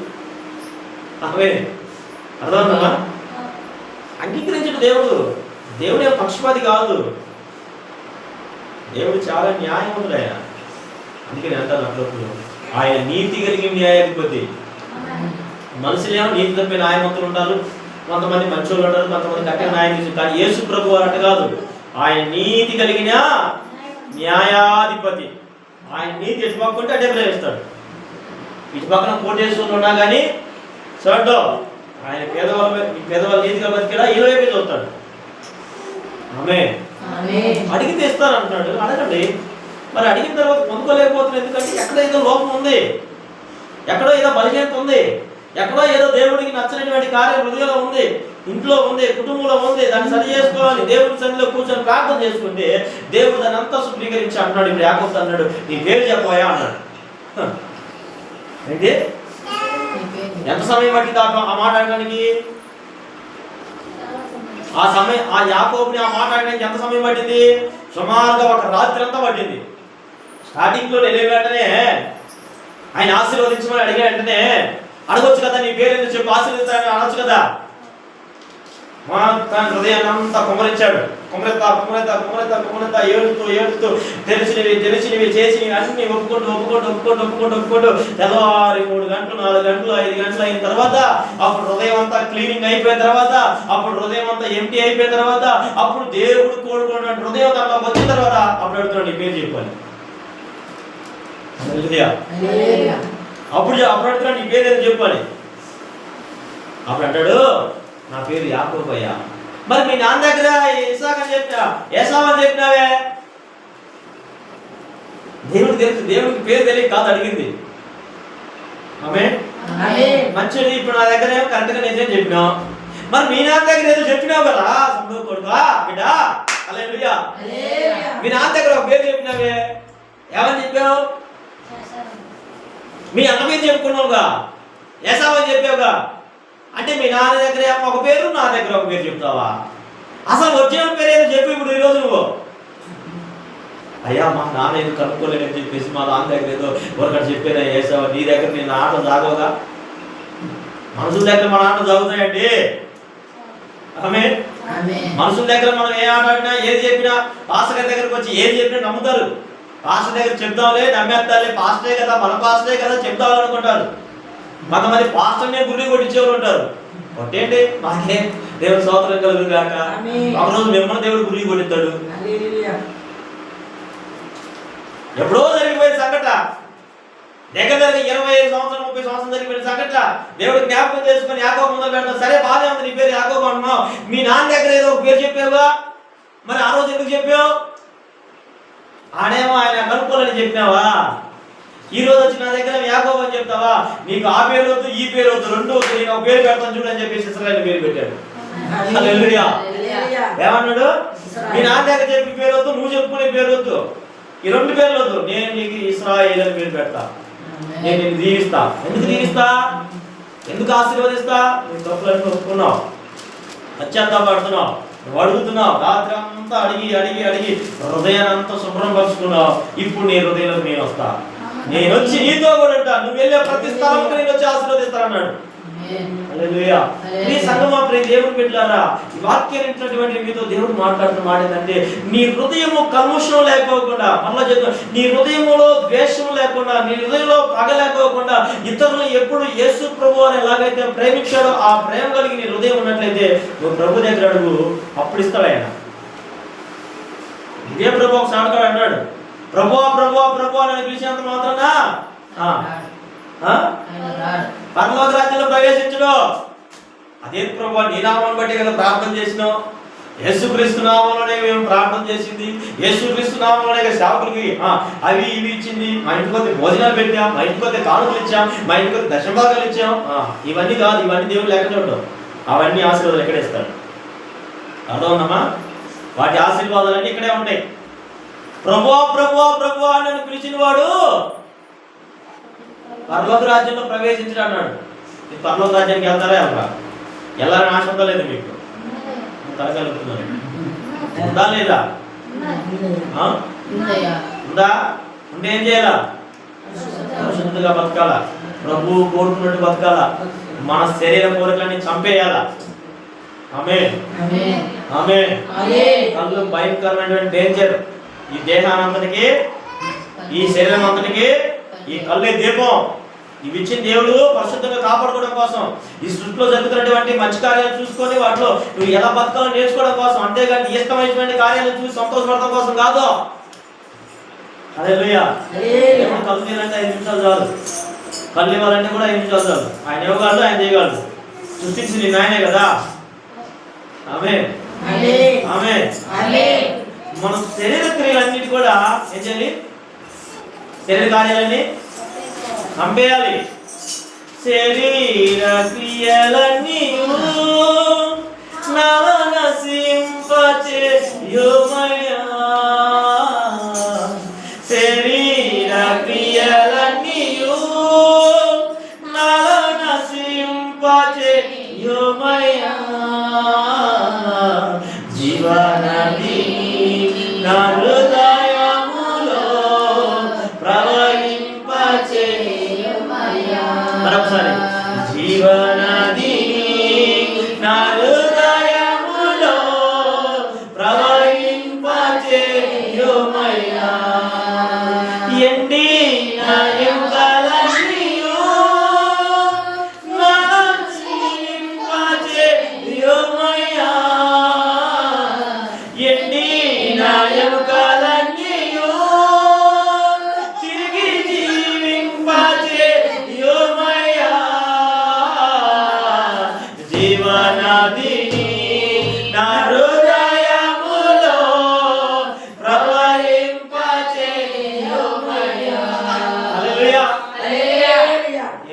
అవే అర్థమవుతుందా? అంగీకరించడు దేవుడు. దేవుడు ఏం పక్షపాతి కాదు. దేవుడు చాలా న్యాయవంతుడు ఆయన. అందుకే నేను అంటాను అప్పుడప్పుడు ఆయన నీతి కలిగిన న్యాయాధిపతి. మనుషులేమో నీతి తప్పే న్యాయవంతులు ఉంటారు, కొంతమంది మంచోళ్ళు ఉంటారు, కొంతమంది కట్టిన న్యాయం చేసి. కానీ యేసు ప్రభు అట కాదు, ఆయన నీతి కలిగిన న్యాయాధిపతి. ఆయన నీతి ఎటు పక్కుంటే అటే ప్రవేశిస్తాడు. ఇటు పక్కన కోటేశ్వరులు ఉన్నా కానీ చూడ్డం ఆయన పేదవాళ్ళ నీతిగా బతికేలా ఈ వైపే చూస్తాడు. ఆమె అడిగితే ఇస్తాను అంటున్నాడు. అడగండి. మరి అడిగిన తర్వాత పొందుకోలేకపోతున్నాడు. ఎందుకంటే ఎక్కడో ఏదో లోపం ఉంది, ఎక్కడో ఏదో బలహీనత ఉంది, ఎక్కడో ఏదో దేవుడికి నచ్చినటువంటి కార్యం హృదయంలో ఉంది, ఇంట్లో ఉంది, కుటుంబంలో ఉంది. దాన్ని సరి చేసుకోవాలి. దేవుడి సన్నిధిలో కూర్చొని ప్రార్థన చేసుకుంటే దేవుడు దాన్ని అంతా శుద్ధీకరించి అంటున్నాడు. ఇప్పుడు యాకోబు అన్నాడు, నీ పేరు చెప్పబోయా అన్నాడు. ఏంటి? ఎంత సమయం పట్టింది ఆ మాట అనడానికి? ఆ యాకోబుని ఆ మాట అనడానికి ఎంత సమయం పట్టింది? సుమారుగా ఒక రాత్రి అంతా పట్టింది. స్టార్టింగ్ లో వెళ్ళే వెంటనే ఆయన ఆశీర్వదించమని అడిగే వెంటనే అడగొచ్చు కదా, నీ పేరు ఎందుకు చెప్పి ఆశీర్వదించాలని అనొచ్చు కదా. తన హృదయాన్ని అంతా కుమరించాడు. కుమరెత్తా ఏడుతూ తెలిసినవి చేసినవి అన్ని ఒప్పుకుంటూ తెల్లవారి 3 గంటలు 4 గంటలు 5 గంటలు అయిన తర్వాత అప్పుడు హృదయం అంతా క్లీనింగ్ అయిపోయిన తర్వాత, అప్పుడు హృదయం అంతా ఎంటీ అయిపోయిన తర్వాత, అప్పుడు దేవుడు కోరుకున్న హృదయం దానిలోకి వచ్చిన తర్వాత అప్పుడు అడుగుతున్నాడు, నీ పేరు చెప్పాలి. అప్పుడు అడుగుతున్నాడు, నీ పేరు ఏదో చెప్పాలి. అప్పుడు అంటాడు, నా పేరు యాకోబు అయ్యా. మరి మీ నాన్న దగ్గర ఇసాక్ అని చెప్పినా, ఏసావు అని చెప్పినావే. దేవుడికి తెలుసు, దేవుడికి పేరు తెలియక కాదు అడిగింది. ఆమె మంచిది. ఇప్పుడు నా దగ్గర ఏమో కరెక్ట్గా నిజం చెప్పినావు. మరి మీ నాన్న దగ్గర ఏదో చెప్పినావు కదా, సంబు కొడుకా బిడ్డ, హల్లెలూయా. మీ నాన్న దగ్గర ఒక పేరు చెప్పినావే, ఏమని చెప్పావు? మీ అన్న పేరు చెప్పుకున్నావుగా, ఏసావు అని చెప్పావుగా. అంటే మీ నాన్న దగ్గర ఒక పేరు, నా దగ్గర ఒక పేరు చెప్తావా? అసలు ఒరిజినల్ పేరు ఏదో చెప్పి ఇప్పుడు ఈరోజు నువ్వు, అయ్యా మా నాన్న ఏదో కనుక్కోలేదని చెప్పేసి మా నాన్న దగ్గర ఏదో ఒకటి చెప్పేదా వేసావా? నీ దగ్గర నేను ఆటలు సాగవుగా. మనుషుల దగ్గర మన ఆటలు సాగుతాయండి. ఆమె మనుషుల దగ్గర మనం ఏ ఆట ఆడినా ఏది చెప్పినా, పాస్టర్ గారి దగ్గరకు వచ్చి ఏది చెప్పినా నమ్ముతారు. పాస్టర్ దగ్గర చెప్తాంలే, నమ్మేస్తాలే, పాస్టరే కదా, మన పాస్టరే కదా చెప్తామని అనుకుంటారు. కొంతమంది పాస్టర్నే గురి కొట్టించేవారు ఉంటారు. కొట్టేయండి, మాకే దేవుడు స్తోత్రం కలుగు గాక. ఒకరోజు మిమ్మల్ని దేవుడు గురి కొట్టిస్తాడు. ఎప్పుడో జరిగిపోయిన సంఘటన, దగ్గర 25 సంవత్సరాలు 30 సంవత్సరాలు జరిగిపోయిన సంఘటన దేవుడు జ్ఞాపకం చేసుకుని యాకోబు ముందు పెడతాం. సరే బాగానే ఉంది, నీ పేరు యాకోబు అంటున్నావు. మీ నాన్న దగ్గర ఏదో ఒక పేరు చెప్పావుగా, మరి ఆ రోజు ఎందుకు చెప్పావు? ఆడేమో ఆయన కనుక్కోవాలని చెప్పినావా? ఈ రోజు వచ్చి నా దగ్గర యాకోబు అని చెప్తావా? నీకు ఆ పేరు వద్దు, ఈ పేరు వద్దు, రెండు వద్దు, నేను ఒక పేరు పెడతాను చూడు అని చెప్పేసి ఇశ్రాయేలు పేరు పెట్టాడు. హల్లెలూయా. ఏమన్నాడు? మీ నాన్న దగ్గర చెప్పి పేరు వద్దు, నువ్వు చెప్పుకునే పేరు వద్దు, ఈ 2 పేర్లు వద్దు, నేను నీకు ఇశ్రాయేలు అని పేరు పెడతా, నేను నిన్ను దీవిస్తా. ఎందుకు దీవిస్తా? ఎందుకు ఆశీర్వదిస్తా? నువ్వు తప్పులను ఒప్పుకున్నావు, పశ్చాత్తాపడుతున్నావు, నువ్వు అడుగుతున్నావు, రాత్రి అంతా అడిగి హృదయాన్ని అంతా శుభ్రం పరుచుకున్నావు. ఇప్పుడు నీ హృదయంలో నేను వస్తా, నేను వచ్చి నీతో కూడా ఉంటా, నువ్వు వెళ్ళే ప్రతి స్థలంలో నేను వచ్చి ఆశీర్వదిస్తానన్నాడు. హల్లెలూయా. నీ సంగమా ప్రియ దేవుని బిడ్డలారా, ఈ వాక్యం వింటున్నటువంటి మీతో దేవుడు మాట్లాడుతున్న మాట ఏంటంటే, నీ హృదయము కల్మషం లేకోకుండా, మళ్ళా చెప్తా, నీ హృదయములో ద్వేషం లేకుండా, నీ హృదయంలో పగ లేకోకుండా, ఇతరులు ఎప్పుడు యేసు ప్రభు అని ఎలాగైతే ప్రేమించాడో ఆ ప్రేమ కలిగి నీ హృదయం ఉన్నట్లయితే నువ్వు ప్రభు దగ్గర అడుగు, అప్పుడు ఇస్తాడు ఆయన. ఇదే ప్రభు ఒక సాడుగా అన్నాడు, ప్రభువా ప్రభువా ప్రభువా అని పిలిచేంత మాత్రాన పరలోక రాజ్యంలో ప్రవేశించడు. అదే ప్రభు, నీ నామం బట్టి కదా ప్రార్థన చేసినావు, యేసుక్రీస్తు నామంలోనే మేము ప్రార్థన చేసింది, యేసుక్రీస్తు నామంలోనే సేవకులకి అవి ఇవి ఇచ్చింది, మా ఇంటికి వస్తే భోజనాలు పెట్టాం, మా ఇంటికి వస్తే కానుకలు ఇచ్చాం, మా ఇంటికి వస్తే దశభాగాలు ఇచ్చాం. ఇవన్నీ కాదు, ఇవన్నీ దేవుడు లెక్క చూడడం, అవన్నీ ఆశీర్వాదాలు ఎక్కడే ఇస్తాడు. అర్థం ఉన్నామా? వాటి ఆశీర్వాదాలన్నీ ఇక్కడే ఉంటాయి. ప్రభువా ప్రభువా ప్రభువా అని పిలిచిన వాడు పరలోక రాజ్యంలో ప్రవేశించడు అన్నాడు. మీరు పరలోక రాజ్యానికి వెళ్తారా? వెళ్ళాలని ఆశ ఉందా లేదా? మీకు తలకలుగుతున్నారు, ఉందా లేదా? ఉందా? ఉంటే ఏం చేయాలా? పరిశుద్ధంగా బతకాలా, ప్రభువు కోరుకున్నట్టు బతకాలా, మన శరీర కోరికలన్నీ చంపేయాలా. ఆమేన్ ఆమేన్. కళ్ళు భయంకరమైనటువంటి డేంజర్. ఈ దేహానంతటికి, ఈ శరీరం అంతటికి ఈ కళ్ళే దీపం. ఇవి ఇచ్చిన దేవుడు పరిశుద్ధంగా కాపాడుకోవడం కోసం, ఈ సృష్టిలో జరుగుతున్నటువంటి మంచి కార్యాలు చూసుకొని వాటిలో నువ్వు ఎలా బతకాలో నేర్చుకోవడం కోసం, అంతేగాని ఇష్టమైనటువంటి కార్యాలను చూసి సంతోషపడటం కోసం కాదు. హల్లెలూయా. కళ్ళు తీయాలంటే 5 నిమిషాలు చాలు, కళ్ళు ఇవ్వాలంటే కూడా 5 నిమిషాలు చాలు. ఆయన ఇవ్వగలడు, ఆయన చేయగలడు. సృష్టించింది నిన్ను ఆయనే కదా. ఆమేన్, ఆమేన్. మన శరీర క్రియలన్నిటి కూడా ఏం చేయాలి? శరీర కార్యాలన్నీ చంపేయాలి. శరీర క్రియలన్నీ నశింపచేయుమయ్యా. శరీర క్రియలన్నీ నశింపచేయుమయ్యా. జీవనది నా హృదయములో ప్రవహింపచేయుమయ్యా. మరొకసారి, జీవనది నా హృదయములో ప్రవహింపచేయుమయ్యా. ఎండిన ఎముకలన్నీయు నశింపచేయుమయ్యా. ఎండిన ఎముకలన్నీయు తిరిగి జీవింపచేయుమయ్యా. జీవనదిని నా హృదయములో ప్రవహింపచేయుమయ్యా. హల్లెలూయా.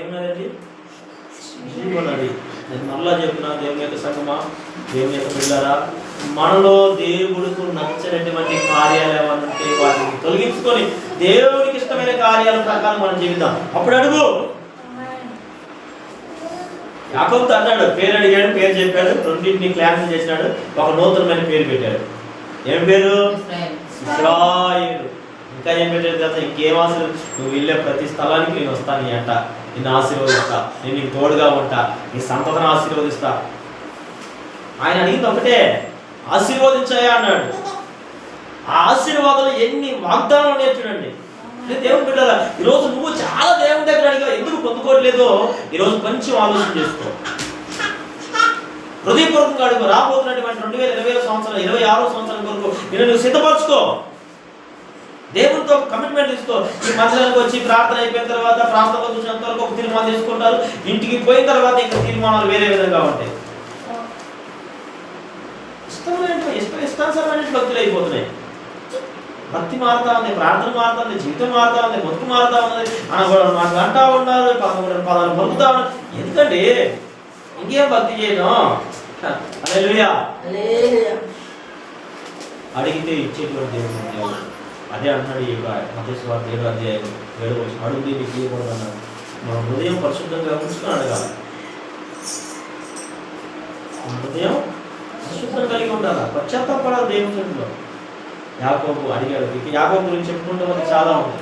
ఏమన్నది? జీవనది. నేను మరలా చెప్తున్నా, దేవుని యొక్క సంగమా, దేవుని యొక్క పిల్లరా, మనలో దేవుడికి నచ్చనటువంటి కార్యాలు ఏమన్నా ఉంటే వాటిని తొలగించుకొని దేవుడికి ఇష్టమైన కార్యాల ప్రకారం మనం జీవిద్దాం. అప్పుడు అడుగు. యాకోబు అన్నాడు, పేరు అడిగాడు, పేరు చెప్పాడు, రెండింటిని క్లారిఫై చేసినాడు, ఒక నూతనమైన పేరు పెట్టాడు. ఏం పేరు? ఇశ్రాయేలు. ఇంకా ఏం పెట్టాడు కదా? ఇంకేం ఆశలు? నువ్వు వెళ్ళే ప్రతి స్థలానికి నేను వస్తాను, నీ అంట నిన్ను ఆశీర్వదిస్తా, నేను నీకు తోడుగా ఉంటా, నీ సంపదను ఆశీర్వదిస్తా. ఆయన అడిగింది ఒకటే, ఆశీర్వదించాయా అన్నాడు. ఆ ఆశీర్వాదాలు ఎన్ని వాగ్దానాలు ఉన్నాయి చూడండి. దేవుని బిడ్డలారా, ఈరోజు నువ్వు చాలా దేవుని దగ్గర అడిగా, ఎందుకు పొందుకోవట్లేదో ఈరోజు కొంచెం ఆలోచన చేసుకో. హృదయపూర్వకంగా అడుగు. రాబోతున్నటువంటి 2020 సంవత్సరం, 26వ సంవత్సరం వరకు నువ్వు సిద్ధపరచుకో. దేవునితో కమిట్మెంట్ తీసుకో. ఈ మందిరానికి వచ్చి ప్రార్థన అయిపోయిన తర్వాత, ప్రార్థనలో చూసినంత వరకు ఒక తీర్మానం తీసుకుంటారు. ఇంటికి పోయిన తర్వాత ఇంకా తీర్మానాలు వేరే విధంగా ఉంటాయి. ఇష్టానుసారమైన భక్తులు అయిపోతున్నాయి. భక్తి మారుతా ఉంది, ప్రార్థన మారుతా ఉంది, జీవితం మారుతా ఉంది, బతుకు మారుతా ఉన్నది. నాకు అంటా ఉన్నారు, 13 పదాలు పలుకుతా ఉన్నారు. ఎందుకంటే ఇంకేం భక్తి చేయను. హల్లెలూయా. అడిగితే ఇచ్చేటువంటి దేవుడు. అదే అంటున్నాడు ఈ మత్తయి సువార్త 7వ అధ్యాయం 7వ వచనం. అడిగితే నీకు ఇవ్వకూడదు అన్నాడు. మన హృదయం పరిశుద్ధంగా ఉంచుకొని అడగాలి. మన హృదయం పరిశుద్ధం కలిగి ఉండాలి, పశ్చాత్తాపడాలి దేవుని సన్నిధిలో. యాకోబు అడిగాడు. యాకోబు గురించి చెప్పుకుంటూ మనకి చాలా ఉంది.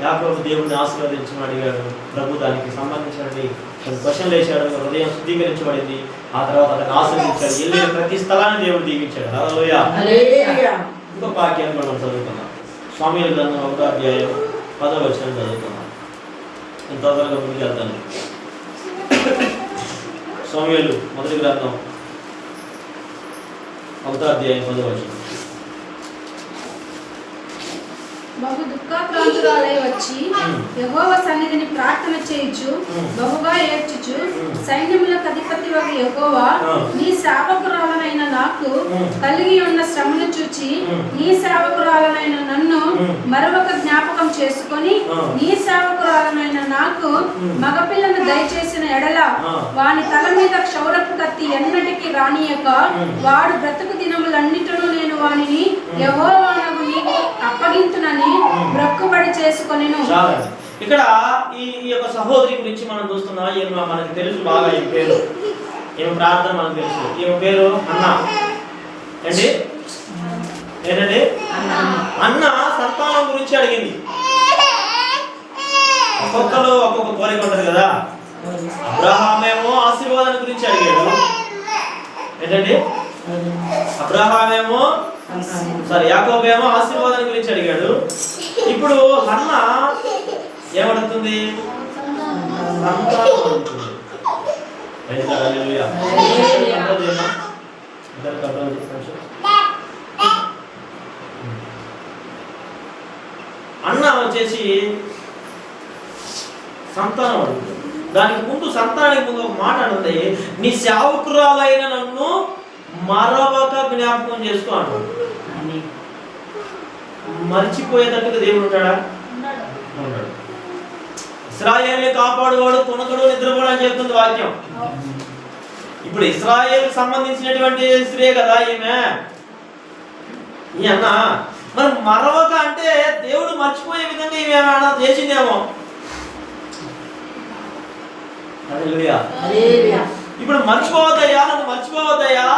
యాకోబు దేవుడిని ఆశీర్వదించమని అడిగాడు. ప్రభు దానికి సంబంధించినటువంటి కొన్ని క్వశ్చన్లు వేశాడు. హృదయం శుద్ధీకరించబడింది. ఆ తర్వాత అతను ఆశీర్వదించాడు. వెళ్ళిన ప్రతి స్థలాన్ని దేవుడు దీవించాడు. హల్లెలూయా. ఇంకొక వాక్యాన్ని మనం చదువుతున్నాం. స్వామ్యుల గ్రంథం 1వ అధ్యాయం 10వ వచనం చదువుతున్నాం. నేను తొందరగా ముందుకు వెళ్తాను. స్వామ్యులు మొదటి గ్రంథం 1వ అధ్యాయం 10వ వచనం. బహు దుఃఖాక్రాంతురాలై వచ్చి యెహోవా సన్నిధిని ప్రార్థన చేయుచు బహుగా ఏడ్చుచు, సైన్యములకు అధిపతి వగు యెహోవా, నీ సేవకురాలనైన నాకు కలిగి ఉన్న శ్రమను చూచి నీ సేవకురాలనైన నన్ను మరొక జ్ఞాపకం చేసుకొని నీ సేవకురాలనైన నాకు మగపిల్లను దయచేసిన ఎడల వాని తల మీద క్షౌరపు కత్తి ఎన్నటికీ రానియక వాడు బ్రతుకు దినములన్నిటిలో నేను వానిని యెహోవానగు నీకు అప్పగింతునని బ్రక్కుబడి చేసుకొనెను. ఇక్కడ ఈ యొక్క సహోదరి గురించి మనం చూస్తున్నాం. ఈమె మనకి తెలుసు బాగా. ఈ పేరు, ఈమె ప్రార్థన మనకు తెలుసు. ఈమె పేరు అన్నా. ఏంటండి? అన్న సంతానం గురించి అడిగింది. ఒక్కొక్కరు ఒక్కొక్క కోరిక ఉంటుంది కదా. అబ్రహామేమో ఆశీర్వాదాన్ని గురించి అడిగాడు. ఏంటండి? అబ్రహామేమో సరే, యాకోబు ఏమో ఆశీర్వాదాన్ని గురించి అడిగాడు. ఇప్పుడు హన్న ఏమడుగుతుంది? సంతానం అడుగుతుంది. హల్లెలూయా. అన్న వచ్చేసి సంతానం అడుగుతుంది. దానికి ముందు, సంతానానికి ముందు ఒక మాట అడుగుతుంది, నీ సేవకురాలైన నన్ను మరొక జ్ఞాపకం చేసుకో అంటాడు. మర్చిపోయేటట్టుగా దేవుడు ఉంటాడా? ఉన్నాడు. ఇశ్రాయేలుని కాపాడువాడు కొనకడు నిద్రపోడు అని చెప్తుంది వాక్యం. ఇప్పుడు ఇశ్రాయేలుకి సంబంధించినటువంటి స్త్రీ కదా ఈమె, ఈ అన్న. మరి మరొక అంటే దేవుడు మర్చిపోయే విధంగా ఈమె ఏమైనా చేసిందేమో. ఇప్పుడు మర్చిపోవద్దయ్యా, నన్ను మర్చిపోవద్దయ్యా,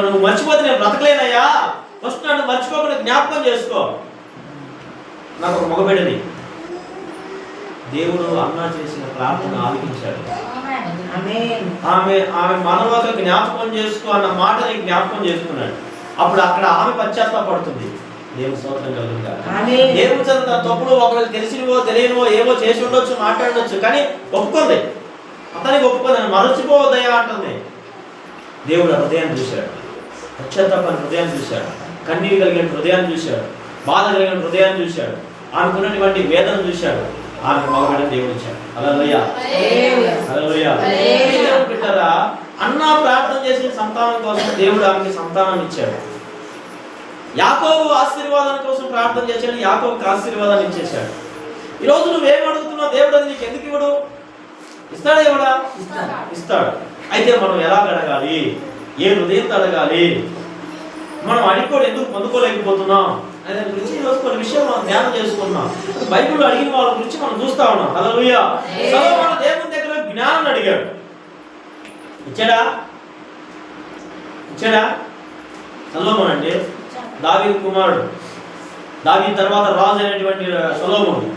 నువ్వు మర్చిపోతే నేను బ్రతకలేనయ్యా, ఫస్ట్ నన్ను మర్చిపోకుండా జ్ఞాపకం చేసుకో. నాకు ఒక మగబిడ్డది. దేవుడు అన్నా చేసిన ప్రార్థన ఆలకించాడు. ఆమె మనవక జ్ఞాపకం చేసుకో అన్న మాటని జ్ఞాపకం చేసుకున్నాడు. అప్పుడు అక్కడ ఆమె పశ్చాత్తాపడుతుంది. దేవుని స్తోత్రం కలుగుగా. దేవుడు తన తప్పులు ఒకవేళ తెలిసినవో తెలియనివో ఏవో చేసి ఉండొచ్చు, మాట్లాడవచ్చు, కానీ ఒప్పుకుంది. అతనికి ఒప్పుకుంది, మరచిపోవద్దయా అంటుంది. దేవుడు హృదయాన్ని చూశాడు, పశ్చాత్తాపాన్ని హృదయాన్ని చూశాడు, కన్నీరు కలిగిన హృదయాన్ని చూశాడు, బాధ కలిగిన హృదయాన్ని చూశాడు, ఆమెకున్నటువంటి వేదన చూశాడు. ఆమె మగబిడ్డ దేవుడు ఇచ్చాడు. హల్లెలూయా, హల్లెలూయా. బిడ్డలారా, అన్న ప్రార్థన చేసిన సంతానం కోసం దేవుడు ఆమెకి సంతానాన్ని ఇచ్చాడు. యాకోబు ఆశీర్వాదం కోసం ప్రార్థన చేశాడు, యాకోబుకి ఆశీర్వాదాన్ని ఇచ్చేశాడు. ఈరోజు నువ్వేం అడుగుతున్నావు? దేవుడు అది నీకు ఎందుకు ఇవ్వడు? ఇస్తాడా ఇవ్వడా? ఇస్తాడు. అయితే మనం ఎలా అడగాలి? ఏ హృదయంతో అడగాలి? మనం అడిగోడు ఎందుకు పొందుకోలేకపోతున్నాం అనే గురించి ఈరోజు కొన్ని విషయాలు మనం ధ్యానం చేసుకున్నాం. బైబిల్లో అడిగిన వాళ్ళ గురించి మనం చూస్తా ఉన్నాం. హల్లెలూయా. సొలొమోను దేవుని దగ్గర జ్ఞానం అడిగాడు. ఇచ్చాడా? సొలొమోను అంటే దావీదు కుమారుడు. దావీదు తర్వాత రాజు అయినటువంటి సొలొమోను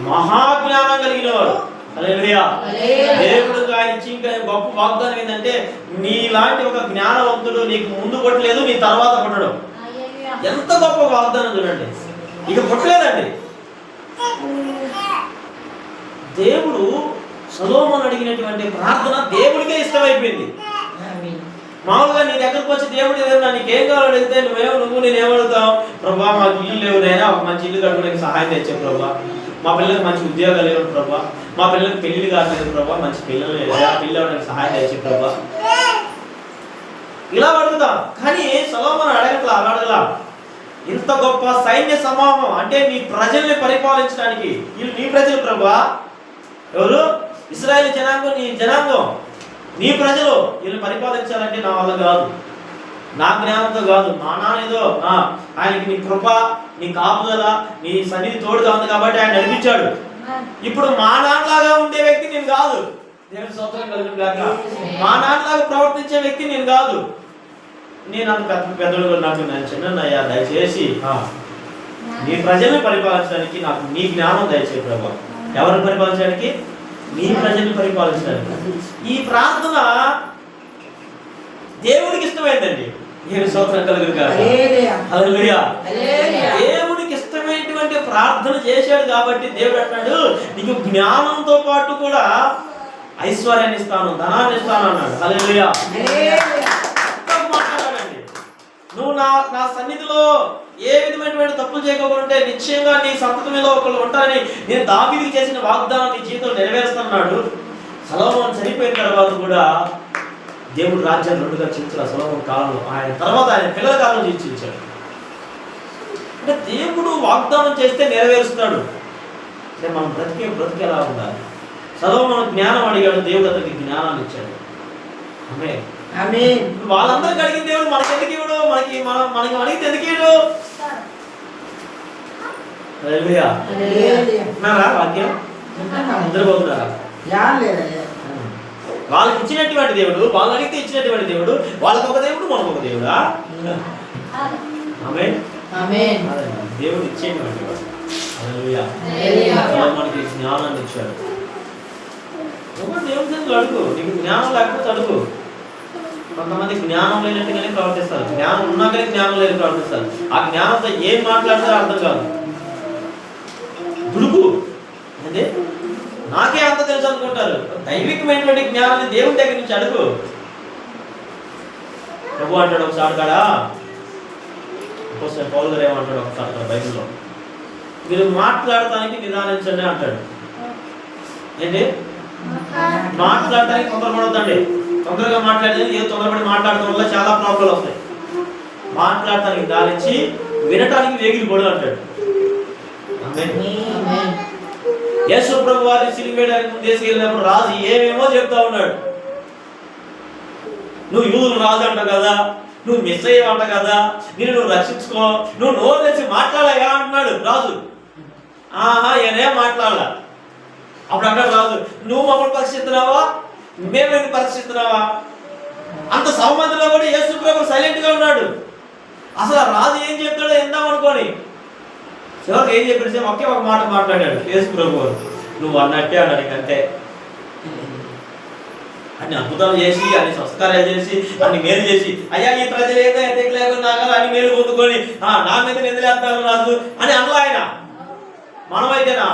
మహాజ్ఞానం కలిగిన వాడు. హల్లెలూయా. దేవుడు ఇచ్చి ఇంకా గొప్ప వాగ్దానం ఏంటంటే, నీలాంటి ఒక జ్ఞానవంతుడు నీకు ముందు పుట్టలేదు, నీ తర్వాత పుట్టడం. ఎంత గొప్ప వాగ్దానం చూడండి. ఇక పుట్టలేదండి. దేవుడు సొలొమోను అడిగినటువంటి ప్రార్థన దేవుడికే ఇష్టమైపోయింది. మామూలుగా నీ దగ్గరకు వచ్చి దేవుడు ఏదైనా నీకేం కావాలో అడిగితే నేనేమడుగుతావు? ప్రభా, మాకు ఇల్లు లేవు, నైనా ఒక మంచి ఇల్లు కట్టుకోవడానికి సహాయం తెచ్చే ప్రభా, మా పిల్లలకు మంచి ఉద్యోగాలు లేవు ప్రభా, మా పిల్లలకు పెళ్లి కాలేదు ప్రభా, మంచి పిల్లలు పెళ్ళి అవ్వడానికి సహాయం తెచ్చే ప్రభా, ఇలా అడుగుతాం. కానీ సొలొమోను అడగలా. ఇంత గొప్ప సైన్య సమూహం, అంటే నీ ప్రజల్ని పరిపాలించడానికి, వీళ్ళు నీ ప్రజలు ప్రభా, ఎవరు? ఇశ్రాయేలు జనాంగం, నీ జనాంగం, నీ ప్రజలు, వీళ్ళు పరిపాలించాలంటే నా వల్ల కాదు, నా జ్ఞానంతో కాదు, మా నాన్న ఏదో ఆయనకి నీ కృప, నీ కాపుదల, నీ సన్నిధి తోడుగా ఉంది కాబట్టి ఆయన నడిపించాడు. ఇప్పుడు మా నాన్నలాగా ఉండే వ్యక్తి నేను కాదు. దేవుని స్తోత్రం కలుగును గాక. మా నాన్నలాగా ప్రవర్తించే వ్యక్తి నేను కాదు. నేను అంత పెద్దలు నాకు చిన్నయ్యా, దయచేసి నీ ప్రజల్ని పరిపాలించడానికి నాకు నీ జ్ఞానం దయచేసి ప్రభా. ఎవరిని పరిపాలించడానికి? నీ ప్రజల్ని పరిపాలించడానికి. ఈ ప్రార్థన దేవుడికి ఇష్టమైందండి. దేవుని స్తోత్రం కలుగును గాక. హల్లెలూయా. దేవుడికి ఇష్టమైనటువంటి ప్రార్థన చేశాడు కాబట్టి దేవుడు అంటాడు, నీకు జ్ఞానంతో పాటు కూడా ఐశ్వర్యాన్ని ఇస్తాను, ధనాన్ని ఇస్తాను అన్నాడు. హల్లెలూయా. మాట్లాడాడండి. నువ్వు నా సన్నిధిలో ఏ విధమైనటువంటి తప్పులు చేయకపోతే నిశ్చయంగా నీ సంతతి మీద ఒకళ్ళు ఉంటారని నేను దావీదుకి చేసిన వాగ్దానం నీ జీవితంలో నెరవేరుస్తున్నాడు. సొలొమోను చనిపోయిన తర్వాత కూడా దేవుడు రాజ్యాన్ని రెండుగా చీల్చాడు. సొలొమోను కాలంలో, ఆయన తర్వాత ఆయన పిల్లల కాలంలో చీల్చాడు. అంటే దేవుడు వాగ్దానం చేస్తే నెరవేరుస్తున్నాడు. అంటే మనం బ్రతికి ఎలా ఉండాలి? సొలొమోను జ్ఞానం అడిగాడు, దేవుడు అతనికి జ్ఞానాన్ని ఇచ్చాడు. వాళ్ళందరికీ అడిగిన దేవుడు మనకి ఎందుకు ఇవ్వడు? మనకి అడిగితే ఎందుకు ఇవ్వడు? వాక్యం అందరు పోతున్నారా? వాళ్ళకి ఇచ్చినటువంటి దేవుడు, వాళ్ళు అడిగితే ఇచ్చినటువంటి దేవుడు, వాళ్ళకి ఒక దేవుడు, మనకు ఒక దేవుడా? దేవుడు ఇచ్చేటువంటి వాడు. మనకి జ్ఞానాన్ని ఇచ్చాడు. దేవుడి అడుగు, నీకు జ్ఞానం లేకపోతే అడుగు. కొంతమంది జ్ఞానం లేనట్టుగానే ప్రవర్తిస్తారు, జ్ఞానం ఉన్నాకనే జ్ఞానం లేని ప్రవర్తిస్తారు. ఆ జ్ఞానంతో ఏం మాట్లాడతారో అర్థం కాదు. దుడుకు అంటే నాకే అంత తెలుసు అనుకుంటారు. దైవికమైనటువంటి జ్ఞానాన్ని దేవుని దగ్గర నుంచి అడుగు. ప్రభు అంటాడు ఒకసారి కాడ, ఇంకోసారి పౌలు గారు ఏమంటాడు ఒకసారి కాడ బైబిల్లో, మీరు మాట్లాడటానికి నిదానించండి అంటాడు. ఏంటి మాట్లాడటానికి తొందరపడొద్దండి. తొందరగా మాట్లాడేది ఏదో తొందరపడి మాట్లాడటం వల్ల చాలా ప్రాబ్లం వస్తాయి. మాట్లాడటానికి నిదానించి వినటానికి వేగిరి పడు అంటాడు. యేసు ప్రభు వారి సిలువ వేయడానికి ముందు తీసుకెళ్ళినప్పుడు రాజు ఏమేమో చెప్తా ఉన్నాడు. నువ్వు యూదులు రాజు అంట కదా, నువ్వు మిస్ అయ్యేవంట కదా, నువ్వు రక్షించుకో, నువ్వు నోరు తెచ్చి మాట్లాడగా అంటున్నాడు రాజు. ఏనే మాట్లాడాల. అప్పుడు అంటాడు రాజు, నువ్వు మమ్మల్ని పరీక్షిస్తున్నావా, మేమేమి పరీక్షిస్తున్నావా? అంత సౌమందిలో కూడా యేసు ప్రభు సైలెంట్ గా ఉన్నాడు. అసలు రాజు ఏం చెప్తాడో ఎందాం అనుకోని చివరికి ఏం చెప్పేసి ఒకే ఒక మాట మాట్లాడాడు యేసు ప్రభు, నువ్వు అన్నట్టే అన్నాడు. అంతే. అన్ని అద్భుతాలు చేసి, అన్ని సంస్కారాలు చేసి, అన్ని మేలు చేసి, అయ్యా ఈ ప్రజలు ఏదో ఎతక లేకుండా అన్ని మేలు పొందుకొని నా మీద నిందలేస్తారు రాజు అని అనలా ఆయన. మనమైతేనా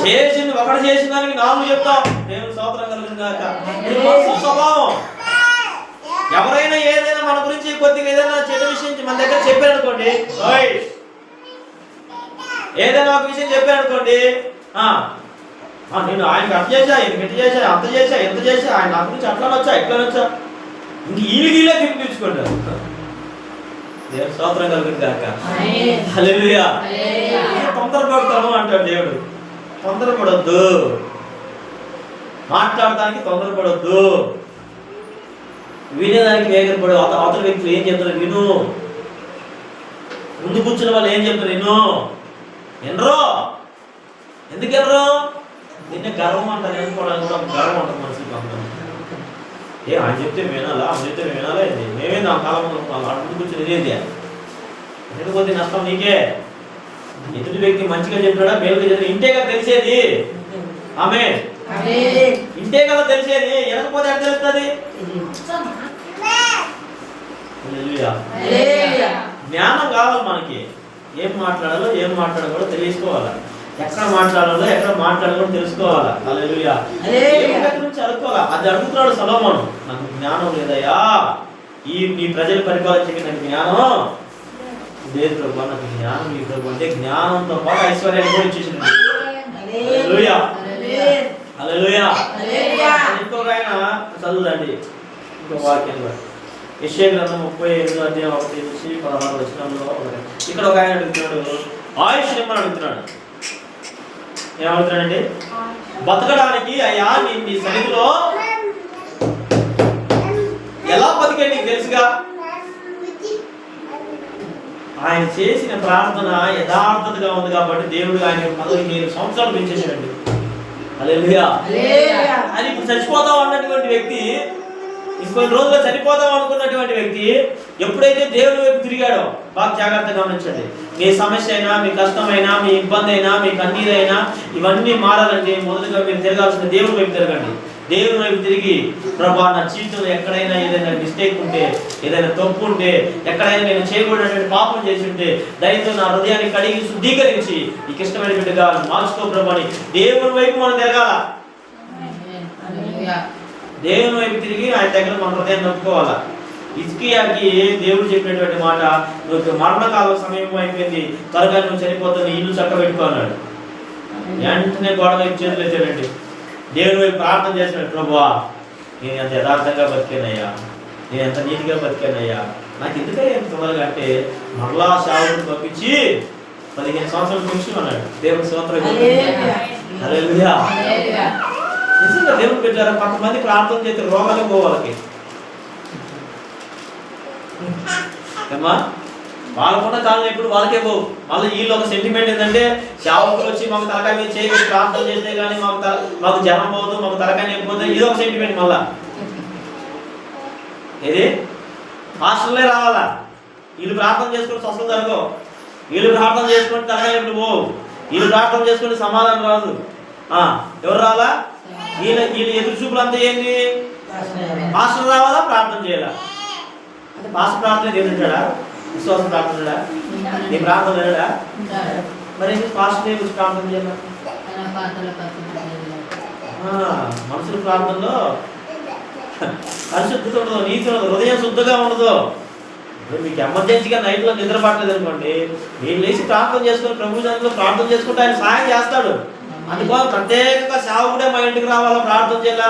చేసింది ఒకటి చేసిన దానికి నాలుగు చెప్తాం. నేను స్తోత్రం కలుగుగాక. స్వభావం. ఎవరైనా ఏదైనా మన గురించి కొద్దిగా ఏదైనా చెడ్డ విషయం మన దగ్గర చెప్పారనుకోండి, ఏదైనా ఒక విషయం చెప్పారనుకోండి, నేను ఆయనకి అట్ట చేశా, ఈయనకి ఎట్ట చేశా, అంత చేశా, ఎంత చేశా, ఆయన నా గురించి అట్లా నచ్చా ఇట్లా నచ్చా, ఇంక వీళ్ళే పిలిపించుకుంటారు. దేవుడు స్తోత్రం కలుగుగాక. హల్లెలూయా. తొందరపడతాము అంటాడు దేవుడు. తొందరపడొద్దు, మాట్లాడటానికి తొందరపడొద్దు, వినేదానికి వేగపడు. అవతల వ్యక్తులు ఏం చెప్తారు విను, ముందు కూర్చున్న వాళ్ళు ఏం చెప్తారు విను. ఎనరో ఎందుకు ఎనరో? నిన్నే గర్వం అంటారు. ఎన్నుకోవడానికి కూడా గర్వం ఉంటుంది మనుషులు. ఆయన చెప్తే వినాలా, ఆమె చెప్తే వినాలా, మేమే నా కాలం ముందు కూర్చొని ఇదేంటి ఎందుకపోతే నష్టం నీకే. ఎదుటి వ్యక్తి మంచిగా చెప్పాడా మేలుగా చెప్పాడు ఇంటే కదా తెలిసేది. ఆమె ఇంటే కదా తెలిసేది, ఎనకపోతే ఎక్కడ తెలుస్తుంది? జ్ఞానం కావాలి మనకి. ఏం మాట్లాడాలో ఏం మాట్లాడకూడదో తెలుసుకోవాలా, ఎక్కడ మాట్లాడాలో ఎక్కడ మాట్లాడకూడదో తెలుసుకోవాలా. హల్లెలూయా. నుంచి అనుకోవాలా. అది అడుగుతున్నాడు సొలొమోను, నాకు జ్ఞానం లేదయ్యా, ఈ ప్రజలు పరిపాలించే నాకు జ్ఞానం లేదు ప్రభు, నాకు జ్ఞానం ఈ ప్రభు అంటే జ్ఞానంతో పాటు ఐశ్వర్యాన్ని కూడా ఇచ్చేసింది. హల్లెలూయా. హల్లెలూయా. ఇంకొక ఆయన చదువుదండి ఇంకో వాక్యంలో యెషయా గ్రంథం 37 అధ్యాయం 1 నుంచి 16 వచనంలో ఇక్కడ ఒక ఆయన అడుగుతున్నాడు, ఆయుష్ ఇమ్మని అడుగుతున్నాడు. ఏమవుతున్నాడండి? బతకడానికి అయ్యా నీ సన్నిధిలో ఎలా బతికే నీకు తెలుసుగా. ఆయన చేసిన ప్రార్థన యథార్థతగా ఉంది కాబట్టి దేవుడు ఆయన 15 సంవత్సరాలు పెంచేసాడండి. హల్లెలూయా. అని ఇప్పుడు చచ్చిపోతాం అన్నటువంటి వ్యక్తి, ఇంకొన్ని రోజుల్లో చనిపోతాం అనుకున్నటువంటి వ్యక్తి ఎప్పుడైతే దేవుని వైపు తిరిగాడో, బాగా జాగ్రత్తగా గమనించండి. మీ సమస్య అయినా, మీ కష్టమైనా, మీ ఇబ్బంది అయినా, మీ కన్నీరైనా ఇవన్నీ మారాలంటే మొదలుగా మీరు తిరగాల్సిన దేవుని వైపు తిరగండి. దేవుని వైపు తిరిగి ప్రభా నా జీవితంలో ఎక్కడైనా ఏదైనా మిస్టేక్ ఉంటే, ఏదైనా తప్పు ఉంటే, ఎక్కడైనా నేను చేయకూడనటువంటి పాపం చేసి ఉంటే దయతో నా హృదయాన్ని కడిగి శుద్ధీకరించి నీకు ఇష్టమైన బిడ్డగా మార్చుకో ప్రభు అని దేవుని వైపు మనం తిరగాల. దేవుని వైపు తిరిగి ఆయన దగ్గర మన హృదయాన్ని నొప్పుకోవాలా. హిజ్కియాకి దేవుడు చెప్పినటువంటి మాట, నువ్వు మరణకాల సమయం అయిపోయింది, త్వరగా నువ్వు చనిపోతావు, ఇల్లు చక్కబెట్టుకో అన్నాడు. వెంటనే గోడ వైపు చేతులు ఎత్తాడండి, దేవుని వైపు ప్రార్థన చేసినాడు, ప్రభువా నేను ఎంత యథార్థంగా బతికానయ్యా, నేను ఎంత నీతిగా బతికానయ్యా, నాకు ఎందుకయ్యా ఎంత తొందరగా అంటే మరలా శావుని పంపించి 15 సంవత్సరాలు పెంచు అన్నాడు. దేవుని స్తోత్రం. హల్లెలూయా. నిజంగా దేవుడు పెట్టారా? కొంతమంది ప్రార్థన చేస్తే రోగాలు పోవాలకి ఏమా వాళ్ళకున్న కాలం ఎప్పుడు వాళ్ళకే పోవు. మళ్ళీ వీళ్ళు ఒక సెంటిమెంట్ ఏంటంటే సేవకులు వచ్చి మాకు తలకాయ మీద చేసి ప్రార్థన చేస్తే కానీ మాకు జనం పోదు, మాకు తలకాయ అయిపోతే ఇది ఒక సెంటిమెంట్. మళ్ళా ఇది హాస్టల్లే రావాలా. వీళ్ళు ప్రార్థన చేసుకుంటే స్వస్థత జరగవు, వీళ్ళు ప్రార్థన చేసుకుంటే తలకాయ ఎప్పుడు పోవు, వీళ్ళు ప్రార్థన చేసుకుంటే సమాధానం రాదు. ఎవరు రావాలా? వీళ్ళ ఎదురు చూపులు అంతా ఏంది? పాస్టర్ రావాలా, ప్రార్థన చేయాలా? అంటే పాస్టర్ ప్రార్థన దేవుడుంటాడా? విశ్వాసం ప్రార్థన నీ ప్రార్థన లేడా? మరి పాస్టర్ గురించి ప్రార్థన చేయాలా? మనుషుల ప్రార్థనలో పరిశుద్ధత ఉండదు, నీతి ఉండదు, హృదయం శుద్ధంగా ఉండదు. మీకు ఎమర్జెన్సీగా నైట్లో నిద్ర పట్టలేదు అనుకోండి, మీరు లేచి ప్రార్థన చేసుకుని ప్రభు సన్నిధిలో ప్రార్థన చేసుకుంటే ఆయన సహాయం చేస్తాడు. అందుకోసం ప్రత్యేకంగా సేవకుడే మా ఇంటికి రావాలా, ప్రార్థన చేయాలా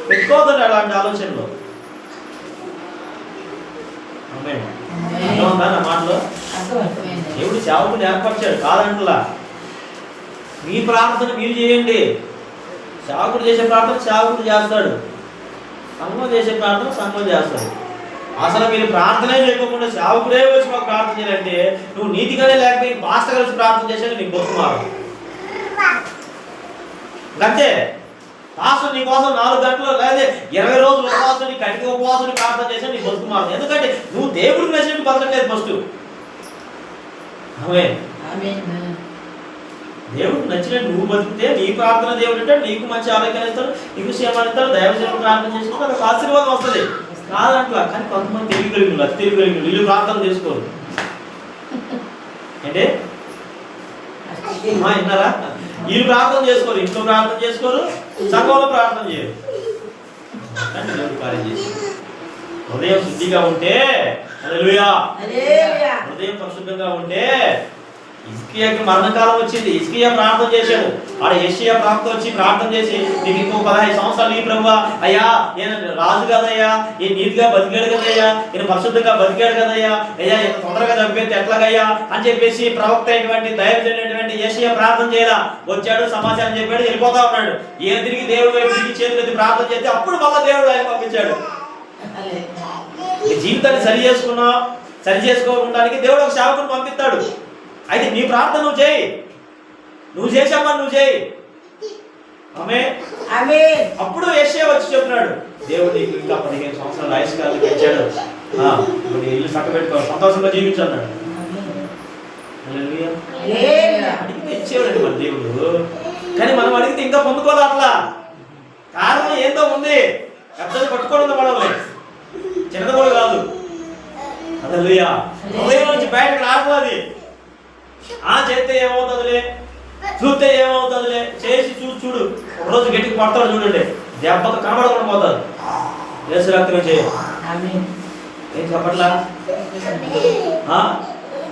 పెట్టుకోవద్దండి అలాంటి ఆలోచనలు. అర్థమవుతుందా నా మాటలో? దేవుడు సేవకుని ఏర్పరిచాడు కాదంటలా. మీ ప్రార్థన మీరు చేయండి. సేవకుడు చేసే ప్రార్థన సేవకుడు చేస్తాడు, సంఘం చేసే ప్రార్థన సంఘం చేస్తాడు. అసలు మీరు ప్రార్థనే చేయకుండా సేవకుడే వచ్చి మాకు ప్రార్థన చేయాలంటే నువ్వు నీతిగానే లేకపోయి పాస్టర్ కలిసి ప్రార్థన చేసేది నీకు బొత్తుమారు. అంతే. పాస్టర్ నీ కోసం 4 గంటలు లేదా 20 రోజులు ఉపవాసం, నీ కటిక ఉపవాసం ప్రార్థన చేసే నీ బొత్తుమారు. ఎందుకంటే నువ్వు దేవుడికి నచ్చినట్టు బతకట్లేదు ఫస్ట్. దేవుడికి నచ్చినట్టు నువ్వు బతికితే నీ ప్రార్థన దేవుడు అంటే నీకు మంచి ఆరోగ్యాన్ని ఇస్తాడు, నీకు క్షేమాన్ని ఇస్తాడు. దైవజనం ప్రార్థన చేసినప్పుడు అదొక ఆశీర్వాదం వస్తుంది కాదంట్లా. కానీ కొంతమంది తెలియగలిగిన వీళ్ళు ప్రార్థన చేసుకోరు. అంటే విన్నారా? వీళ్ళు ప్రార్థన చేసుకోరు, ఇంట్లో ప్రార్థన చేసుకోరు, సంఘంలో ప్రార్థన చేయరు. కానీ దేవుడు కార్యం చేసి హృదయం శుద్ధిగా ఉంటే, హల్లెలూయా, హృదయం పరిశుద్ధంగా ఉంటే. హిజ్కియాకి మరణకాలం వచ్చింది, హిజ్కియా ప్రార్థన చేశాడు. ఆడ యెషయా ప్రవక్త వచ్చి ప్రార్థన చేసి, నీకు ఇంకో 15 సంవత్సరాలు ఈ ప్రభువా, అయ్యా ఈయన రాజు కదయ్యా, ఈయన నీతిగా బతికాడు కదయ్యా, ఈయన పరిశుద్ధంగా బతికాడు కదయ్యా, అయ్యా ఇంత తొందరగా చంపేస్తే ఎట్లాగయ్యా అని చెప్పేసి ప్రవక్త అయినటువంటి దైవజనుడైనటువంటి యెషయా ప్రార్థన చేయాల వచ్చాడు, సమాచారం చెప్పాడు, వెళ్ళిపోతా ఉన్నాడు. ఈయన తిరిగి దేవుడి వైపు తిరిగి చేతులెత్తి ప్రార్థన చేస్తే అప్పుడు మళ్ళా దేవుడు ఆయన పంపించాడు. నీ జీవితాన్ని సరి చేసుకోవడానికి దేవుడు ఒక సేవకుని పంపిస్తాడు. అయితే నీ ప్రార్థన నువ్వు చేయి, నువ్వు చేసామా నువ్వు చేయి. అప్పుడు యెషయా వచ్చి చెప్తున్నాడు, దేవుడు నీకు ఇంకా 15 సంవత్సరాల ఆయుష్కాలం ఇచ్చాడు, నీ ఇల్లు చక్కబెట్టుకో, సంతోషంగా జీవించన్నాడు. అడిగితే ఇచ్చేవాడండి మన దేవుడు. కానీ మనం అడిగితే ఇంకా పొందుకోవాలి. అట్లా కారణం ఏందో ఉంది, పెద్దది పట్టుకోవడం పడవలే, చిన్నది కూడా కాదు. హల్లెలూయా. హృదయం నుంచి బయటకు రావాలి. చేస్తే ఏమవుతుందిలే, చూస్తే ఏమవుతుందిలే, చేసి చూడు. ఒక రోజు గట్టికి పడతాడు చూడండి, దెబ్బకు కనబడకుండా పోతాడు. యేసు రక్తమే చేయ ఏం చెప్పట్లా,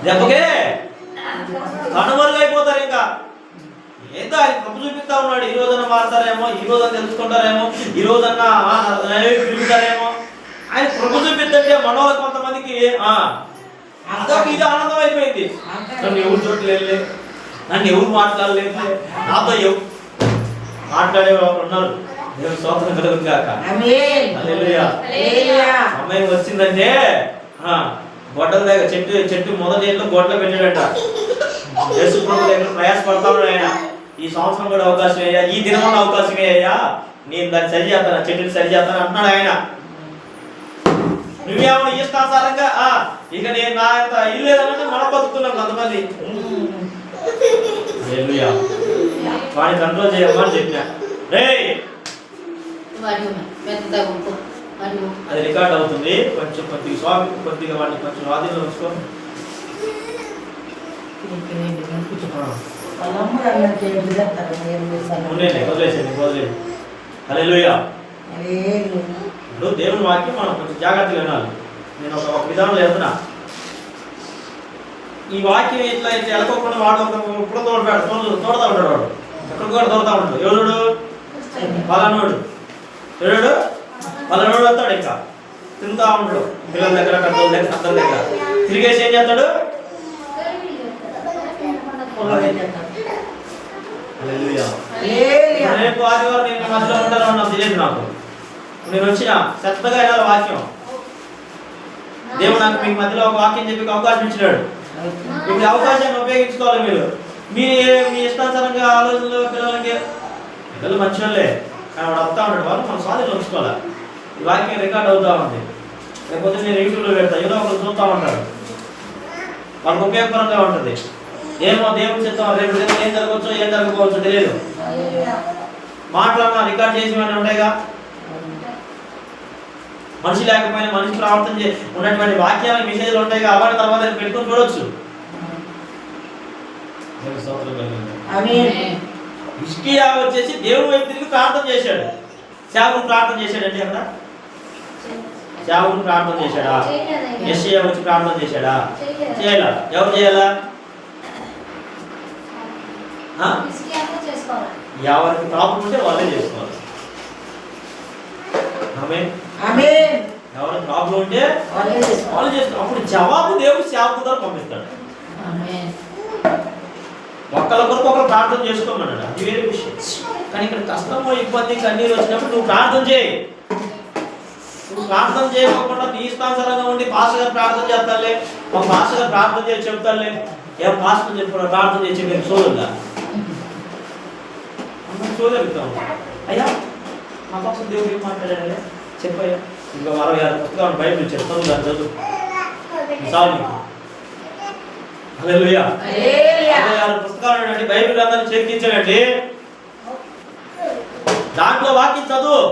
దెబ్బకే కనుమరుగైపోతారు. ఇంకా ఏందో ఆయన కప్పు చూపిస్తా ఉన్నాడు. ఈ రోజన్నా మారుతారేమో, ఈ రోజన్నా తెలుసుకుంటారేమో, ఈ రోజన్నా తిరుగుతారేమో. ఆయన ప్రభు చూపిద్దంటే మనోళ్ళకి కొంతమందికి ఇది ఆనందం అయిపోయింది. నన్ను ఎవరు చూడలేదు, నన్ను ఎవరు మాట్లాడలేదు, నాతో ఎవరు మాట్లాడే ఉన్నారు. దేవుని స్తోత్రం కలుగును గాక. హల్లెలూయా. సమయం వచ్చిందంటే గొడ్డల దగ్గర చెట్టు మొదటి ఏళ్ళలో గొడ్డలు పెట్టాడంట. యేసు ప్రభు దగ్గర ప్రయాసపడతా ఉన్నాడు ఆయన. ఈ సంవత్సరం కూడా అవకాశం అయ్యా, ఈ దినమన్న అవకాశమే అయ్యా, నేను దాన్ని సరి చేస్తాను, చెట్టుని సరి చేస్తాను అంటున్నాడు ఆయన. నువ్వేమో ఇష్టానుసారంగా ఇక నేను నా యొక్క ఇల్లు ఏదన్నా మనం బతుకుతున్నాం కొంతమంది. వాడిని కంట్రోల్ చేయమని చెప్పిన. అది రికార్డ్ అవుతుంది. కొద్దిగా స్వామి కొద్దిగా వాడిని కొంచెం ఆధీనంలో ఉంచుకో. వదిలేదు. హల్లెలూయా. ఇప్పుడు దేవుని వాక్యం మనం కొంచెం జాగ్రత్తగా వినాలి. నేను ఒక విధానంలో వెళ్తున్నా. ఈ వాక్యం ఇట్లా ఎలకోకుండా వాడు ఇప్పుడు తోడుతా ఉంటాడు. వాడు ఎక్కడ కూడా తోడుతా ఉంటాడు. ఎవడు పలానోడు ఎవడు పలానోడు వస్తాడు. ఇంకా తిరుగుతా ఉంటాడు పిల్లల దగ్గర, పెద్దల దగ్గర, అందరి దగ్గర తిరిగేసి ఏం చేస్తాడు. రేపు ఆదివారం నేను మధ్యలో ఉంటాను నాకు తెలియదు. నాకు నేను వచ్చిన శ్రద్ధగా వినాలి వాక్యం. దేవుడు నాకు మీకు మధ్యలో ఒక వాక్యం చెప్పి అవకాశం ఇచ్చినాడు. ఇప్పుడు అవకాశాన్ని ఉపయోగించుకోవాలి. మీరు మీ ఇష్టానుసారంగా ఆలోచనలు పిల్లలు మంచి వాళ్ళే, కానీ వాడు వస్తూ ఉంటాడు. వాళ్ళు మనం స్వాధీనం ఉంచుకోవాలి. ఈ వాక్యం రికార్డ్ అవుతూ ఉంది. లేకపోతే నేను యూట్యూబ్లో పెడతా, ఏదో ఒకరు చూస్తూ ఉంటాడు. వాళ్ళకి ఉపయోగకరంగా ఉంటుంది. ఏమో దేవుడు చెప్తాం, రేపు ఏం జరగవచ్చో ఏం జరగకపోవచ్చో తెలియదు. మాటలన్నా రికార్డ్ చేసి ఉంటాయిగా. మనిషి లేకపోయినా మనిషి ప్రవర్తన ఉన్నటువంటి వాక్యాలు మెసేజ్లు ఉంటాయిగా. అవన్నీ తర్వాత పెట్టుకొని చూడొచ్చు. హిజ్కియా వచ్చేసి దేవుని వైపు తిరిగి ప్రార్థన చేశాడు. సేవకుడు ప్రార్థన చేశాడండి. అక్కడ సేవకుడు ప్రార్థన చేశాడా? యెషయా వచ్చి ప్రార్థన చేశాడా? చేయాలా? ఎవరు చేయాలా? ఎవరికి ప్రాబ్లం ఉంటే వాళ్ళే చేసుకోవాలి. ఎవరికి ప్రాబ్లం ఉంటే వాళ్ళు చేసుకోవాలి. అప్పుడు జవాబు దేవుడు సేవకు ద్వారా పంపిస్తాడు. ఒక్కళ్ళ కొరకు ఒకరు ప్రార్థన చేసుకోమన్నాడు. అది వేరే విషయం. కానీ ఇక్కడ కష్టమో ఇబ్బంది కన్నీరు వచ్చినప్పుడు నువ్వు ప్రార్థన చేయి. నువ్వు ప్రార్థన చేయకుండా నీ ఇష్టానుసారంగా ఉండి పాస్టర్ గారు ప్రార్థన చేస్తానులే, మా పాస్టర్ గారు ప్రార్థన చేసి చెప్తానులే, ఏం పాస్టర్ చెప్పారు ప్రార్థన చేసి మీరు చూడదా చూడగలుగుతాం. అయ్యా మా పక్షం దేవుడు ఏం మాట్లాడాడే చెప్పయ్యా. ఇంకా 66 పుస్తకాలు బైబిల్ చెప్తాను దాని చదువు చాలు. హల్లెలూయా. 66 పుస్తకాలు బైబిల్ గ్రంథాన్ని చేర్చించాడండి. దాంట్లో వాక్యం చదువు.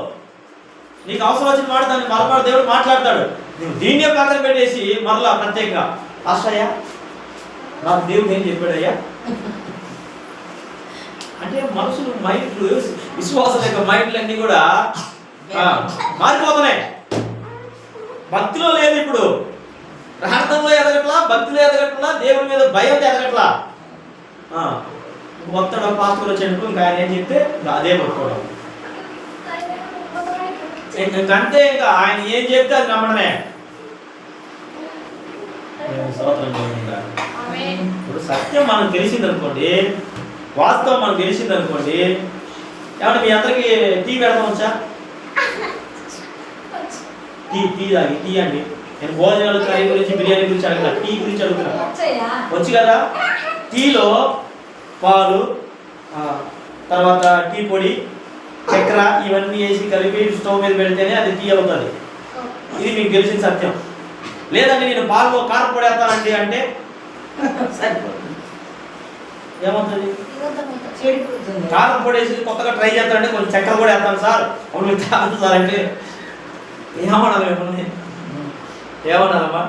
నీకు అవసరం వచ్చిన మాట దాన్ని మరొక దేవుడు మాట్లాడతాడు. నువ్వు దీన్నే పక్కన పెట్టేసి మరలా ప్రత్యేకంగా అయ్యా నాకు దేవుడు ఏం చెప్పాడయ్యా అంటే మనుషులు మైండ్లు విశ్వాసం యొక్క మైండ్లు అన్నీ కూడా మారిపోతున్నాయి. భక్తిలో లేదు, ఇప్పుడు ప్రార్థనలో ఎదగట్లా, భక్తిలో ఎదగట్లా, దేవుని మీద భయం ఎదగట్లా. వస్తాడు పాస్టర్ వచ్చేందుకు ఇంకా ఆయన ఏం చెప్తే అదే పట్టుకోవడం. ఇంకంతే, ఇంకా ఆయన ఏం చెప్తే అది నమ్మడమే. ఇప్పుడు సత్యం మనకు తెలిసింది అనుకోండి, వాస్తవం మనకు తెలిసింది అనుకోండి, ఏమంటే మీ అందరికి టీ పెడతాం వచ్చా? టీ తాగి టీ అండి. నేను భోజనాలు కర్రీ గురించి బిర్యానీ గురించి అడుగుతున్నా, టీ గురించి అడుగుతున్నా. వచ్చి కదా టీలో పాలు, తర్వాత టీ పొడి, చక్కెర ఇవన్నీ వేసి కలిపి స్టవ్ మీద పెడితేనే అది టీ అవుతుంది. ఇది మీకు తెలిసిన సత్యం. లేదండి నేను పాలలో కారం పొడి వేస్తానండి అంటే ఏమవుతుంది? కారం పొడి వేసి కొత్తగా ట్రై చేస్తానంటే కొంచెం చక్కెర కూడా వేస్తాను సార్, అవును మీరు తాగదు సార్ అంటే ఏమన్నాను? ఏమన్నారమ్మా?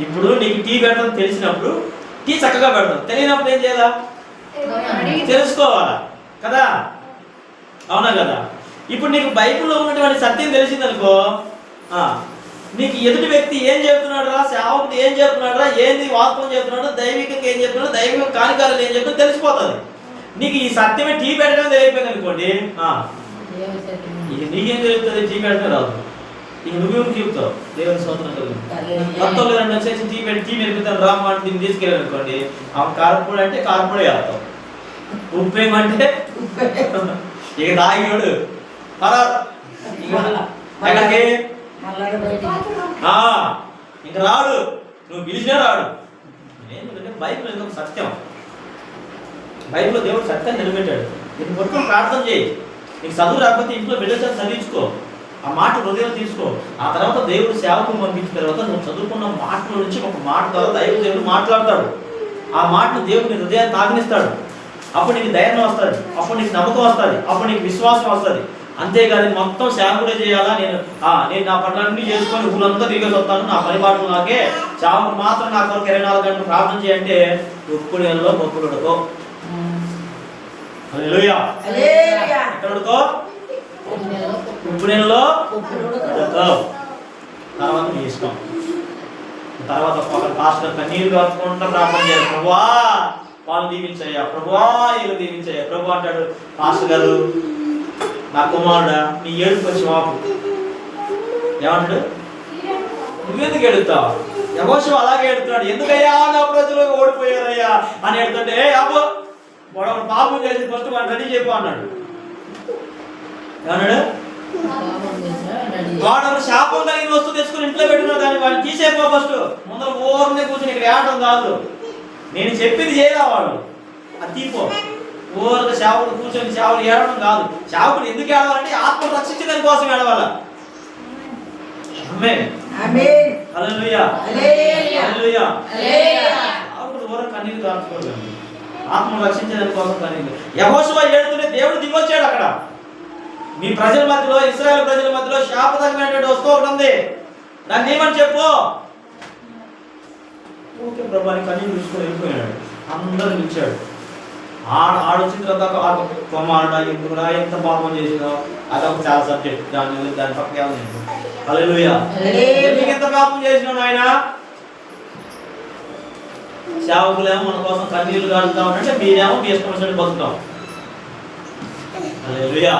ఇప్పుడు నీకు టీ పెడతాం తెలిసినప్పుడు టీ చక్కగా పెడతాం, తెలియనప్పుడు ఏం చేయాలా? తెలుసుకోవాలా కదా, అవునా కదా? ఇప్పుడు నీకు బైబిల్లో ఉన్నటువంటి సత్యం తెలిసిందనుకో, నీకు ఎదుటి వ్యక్తి ఏం చెప్తున్నాడు రా, సేవకుడు ఏం చెప్తున్నాడు రా, ఏంది వాస్తవం చెప్తున్నాడు, దైవికంగా ఏం చెప్తున్నాడు, దైవిక కార్యకారాలు ఏం చెప్తున్నాడు తెలిసిపోతుంది. నీకు ఈ సత్యమే టీ పెట్టడం తెలియపోయింది అనుకోండి, ఇక నీకేం తెలుస్తుంది? టీ పెడతాం రాదు, ఇక నువ్వేం చెప్తావు? దేవుని స్తోత్రం కలుగుతుంది. మొత్తం రెండు వచ్చేసి టీ నేర్పుతాను రామ్మా అంటే దీన్ని తీసుకెళ్ళాను అనుకోండి, ఆ కారపొడి అంటే కారపొడి వేస్తావు, ఉప్పేమంటే ఇక తాగినాడు ఎక్కడికి ఇంకా రాడు, నువ్వు పిలిచినా రాడు. ఎందుకంటే బైబిల్ ఎందుకు సత్యం, బైబిల్లో దేవుడు సత్యాన్ని నిలబెట్టాడు. నీకు మొత్తం ప్రార్థన చేయి. నీకు చదువు రాకపోతే ఇంట్లో బిడ్డతో చదివించుకో, ఆ మాట హృదయం తీసుకో. ఆ తర్వాత దేవుడు సేవకుని పంపించిన తర్వాత నువ్వు చదువుకున్న మాటల నుంచి ఒక మాట ద్వారా దేవుడు మాట్లాడతాడు. ఆ మాటను దేవుడిని హృదయాన్ని తాగనిస్తాడు. అప్పుడు నీకు ధైర్యం వస్తుంది, అప్పుడు నీకు నమ్మకం వస్తుంది, అప్పుడు నీకు విశ్వాసం వస్తుంది. అంతేగాని మొత్తం సేవకుడే చేయాలా, నేను నా పనులన్నీ చేసుకొని ఊళ్ళంతా తిరిగి వస్తాను, నా పని పాటలు నాకే, సేవకుడు మాత్రం నా కొరకు 24 గంటలు ప్రార్థన చేయంటే ఉప్పు నీళ్ళలో మొక్కులు ఉడకో. హల్లెలూయా. ఎక్కడ ఉడకో? ఉప్పు నీళ్ళలో ఉడకో. తర్వాత నీ ఇష్టం. తర్వాత పాస్టర్ కన్నీరు కాచుకుంటా ప్రార్థన చేయాలి, ప్రభువా వాళ్ళు దీవించయ్యా, ప్రభువా వీళ్ళు దీవించయ్యా. ప్రభు అంటాడు, పాస్టర్ గారు నా కుమారుడా నీ ఏడుపు వచ్చి మాపు. ఏమంటాడు? నువ్వెందుకు ఏడుతావు? యెహోషువ అలాగే ఏడుతున్నాడు, ఎందుకయ్యా నా ప్రజలు ఓడిపోయారయ్యా అని ఏడుతుంటే, అబ్బో వాడు పాపం చేసి ఫస్ట్ వాడు రెడీ చెప్పు అన్నాడు. ఏమన్నాడు? వాడు శాపం కలిగిన వస్తువు తెచ్చుకుని ఇంట్లో పెట్టుకున్నాడు, దాన్ని వాడిని తీసేపో ఫస్ట్. ముందర ఓర్నే కూర్చొని ఇక్కడ ఏడటం కాదు, నేను చెప్పింది చేయరా వాడు, అది తీపో. ఓరక సేవకుడు కూర్చొని సేవలు ఏడవడం కాదు. సేవకుడు ఎందుకు ఏడవాలంటే ఆత్మ రక్షించడం కోసం ఏడవాల. ఆమేన్ ఆమేన్ హల్లెలూయా హల్లెలూయా హల్లెలూయా. సేవకుడు ఓరక కన్నీరు కార్చుకోగలడు. ఆత్మను రక్షించేదాని కోసం కన్నీళ్ళు. యెహోషువ ఏడుతుంటే దేవుడు దిగొచ్చాడు అక్కడ. మీ ప్రజల మధ్యలో, ఇశ్రాయేలు ప్రజల మధ్యలో శాపదమైనటువంటి వస్తువు ఒకటి ఉంది, దాన్ని ఏమని చెప్పు. ఓకే ప్రభు అని కన్నీళ్ళు చూసుకొని వెళ్ళిపోయాడు. అందరూ పిలిచాడు. ఆడొచ్చిన తర్వాత కుమారుడా ఎందుకురా ఎంత పాపం చేసినావు, అదొక చాలా సబ్జెక్ట్. దాని పక్కన హల్లెలూయా. ఎందుకు ఎంత పాపం చేసినావు ఆయన? సేవకులేమో మన కోసం కన్నీళ్లు కాడుతా ఉంటే మీరేమో మీ ఇష్టం వచ్చినట్టు బతుకుతాం. హల్లెలూయా.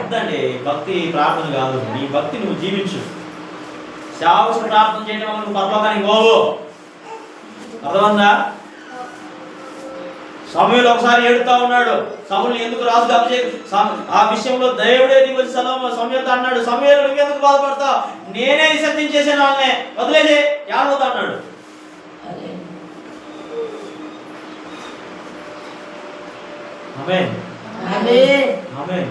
అదండి భక్తి, ప్రార్థన కాదు. నీ భక్తి నువ్వు జీవించు. సేవకుడు ప్రార్థన చేయడం వల్ల నువ్వు పరలోకానికి పోవు. అర్థమందా? సమూయేలు ఒకసారి ఏడుతా ఉన్నాడు. సమూయేలు ఎందుకు రాజుగా ఆ విషయంలో దేవుడే దిగొచ్చి సమూయేలుతో అన్నాడు, సమూయేలు నువ్వు ఎందుకు బాధపడతావు, నేనే విసర్జించేసాను వాళ్ళని, వదిలేసే ఏడవద్దు అన్నాడు. ఆమేన్ ఆమేన్ ఆమేన్.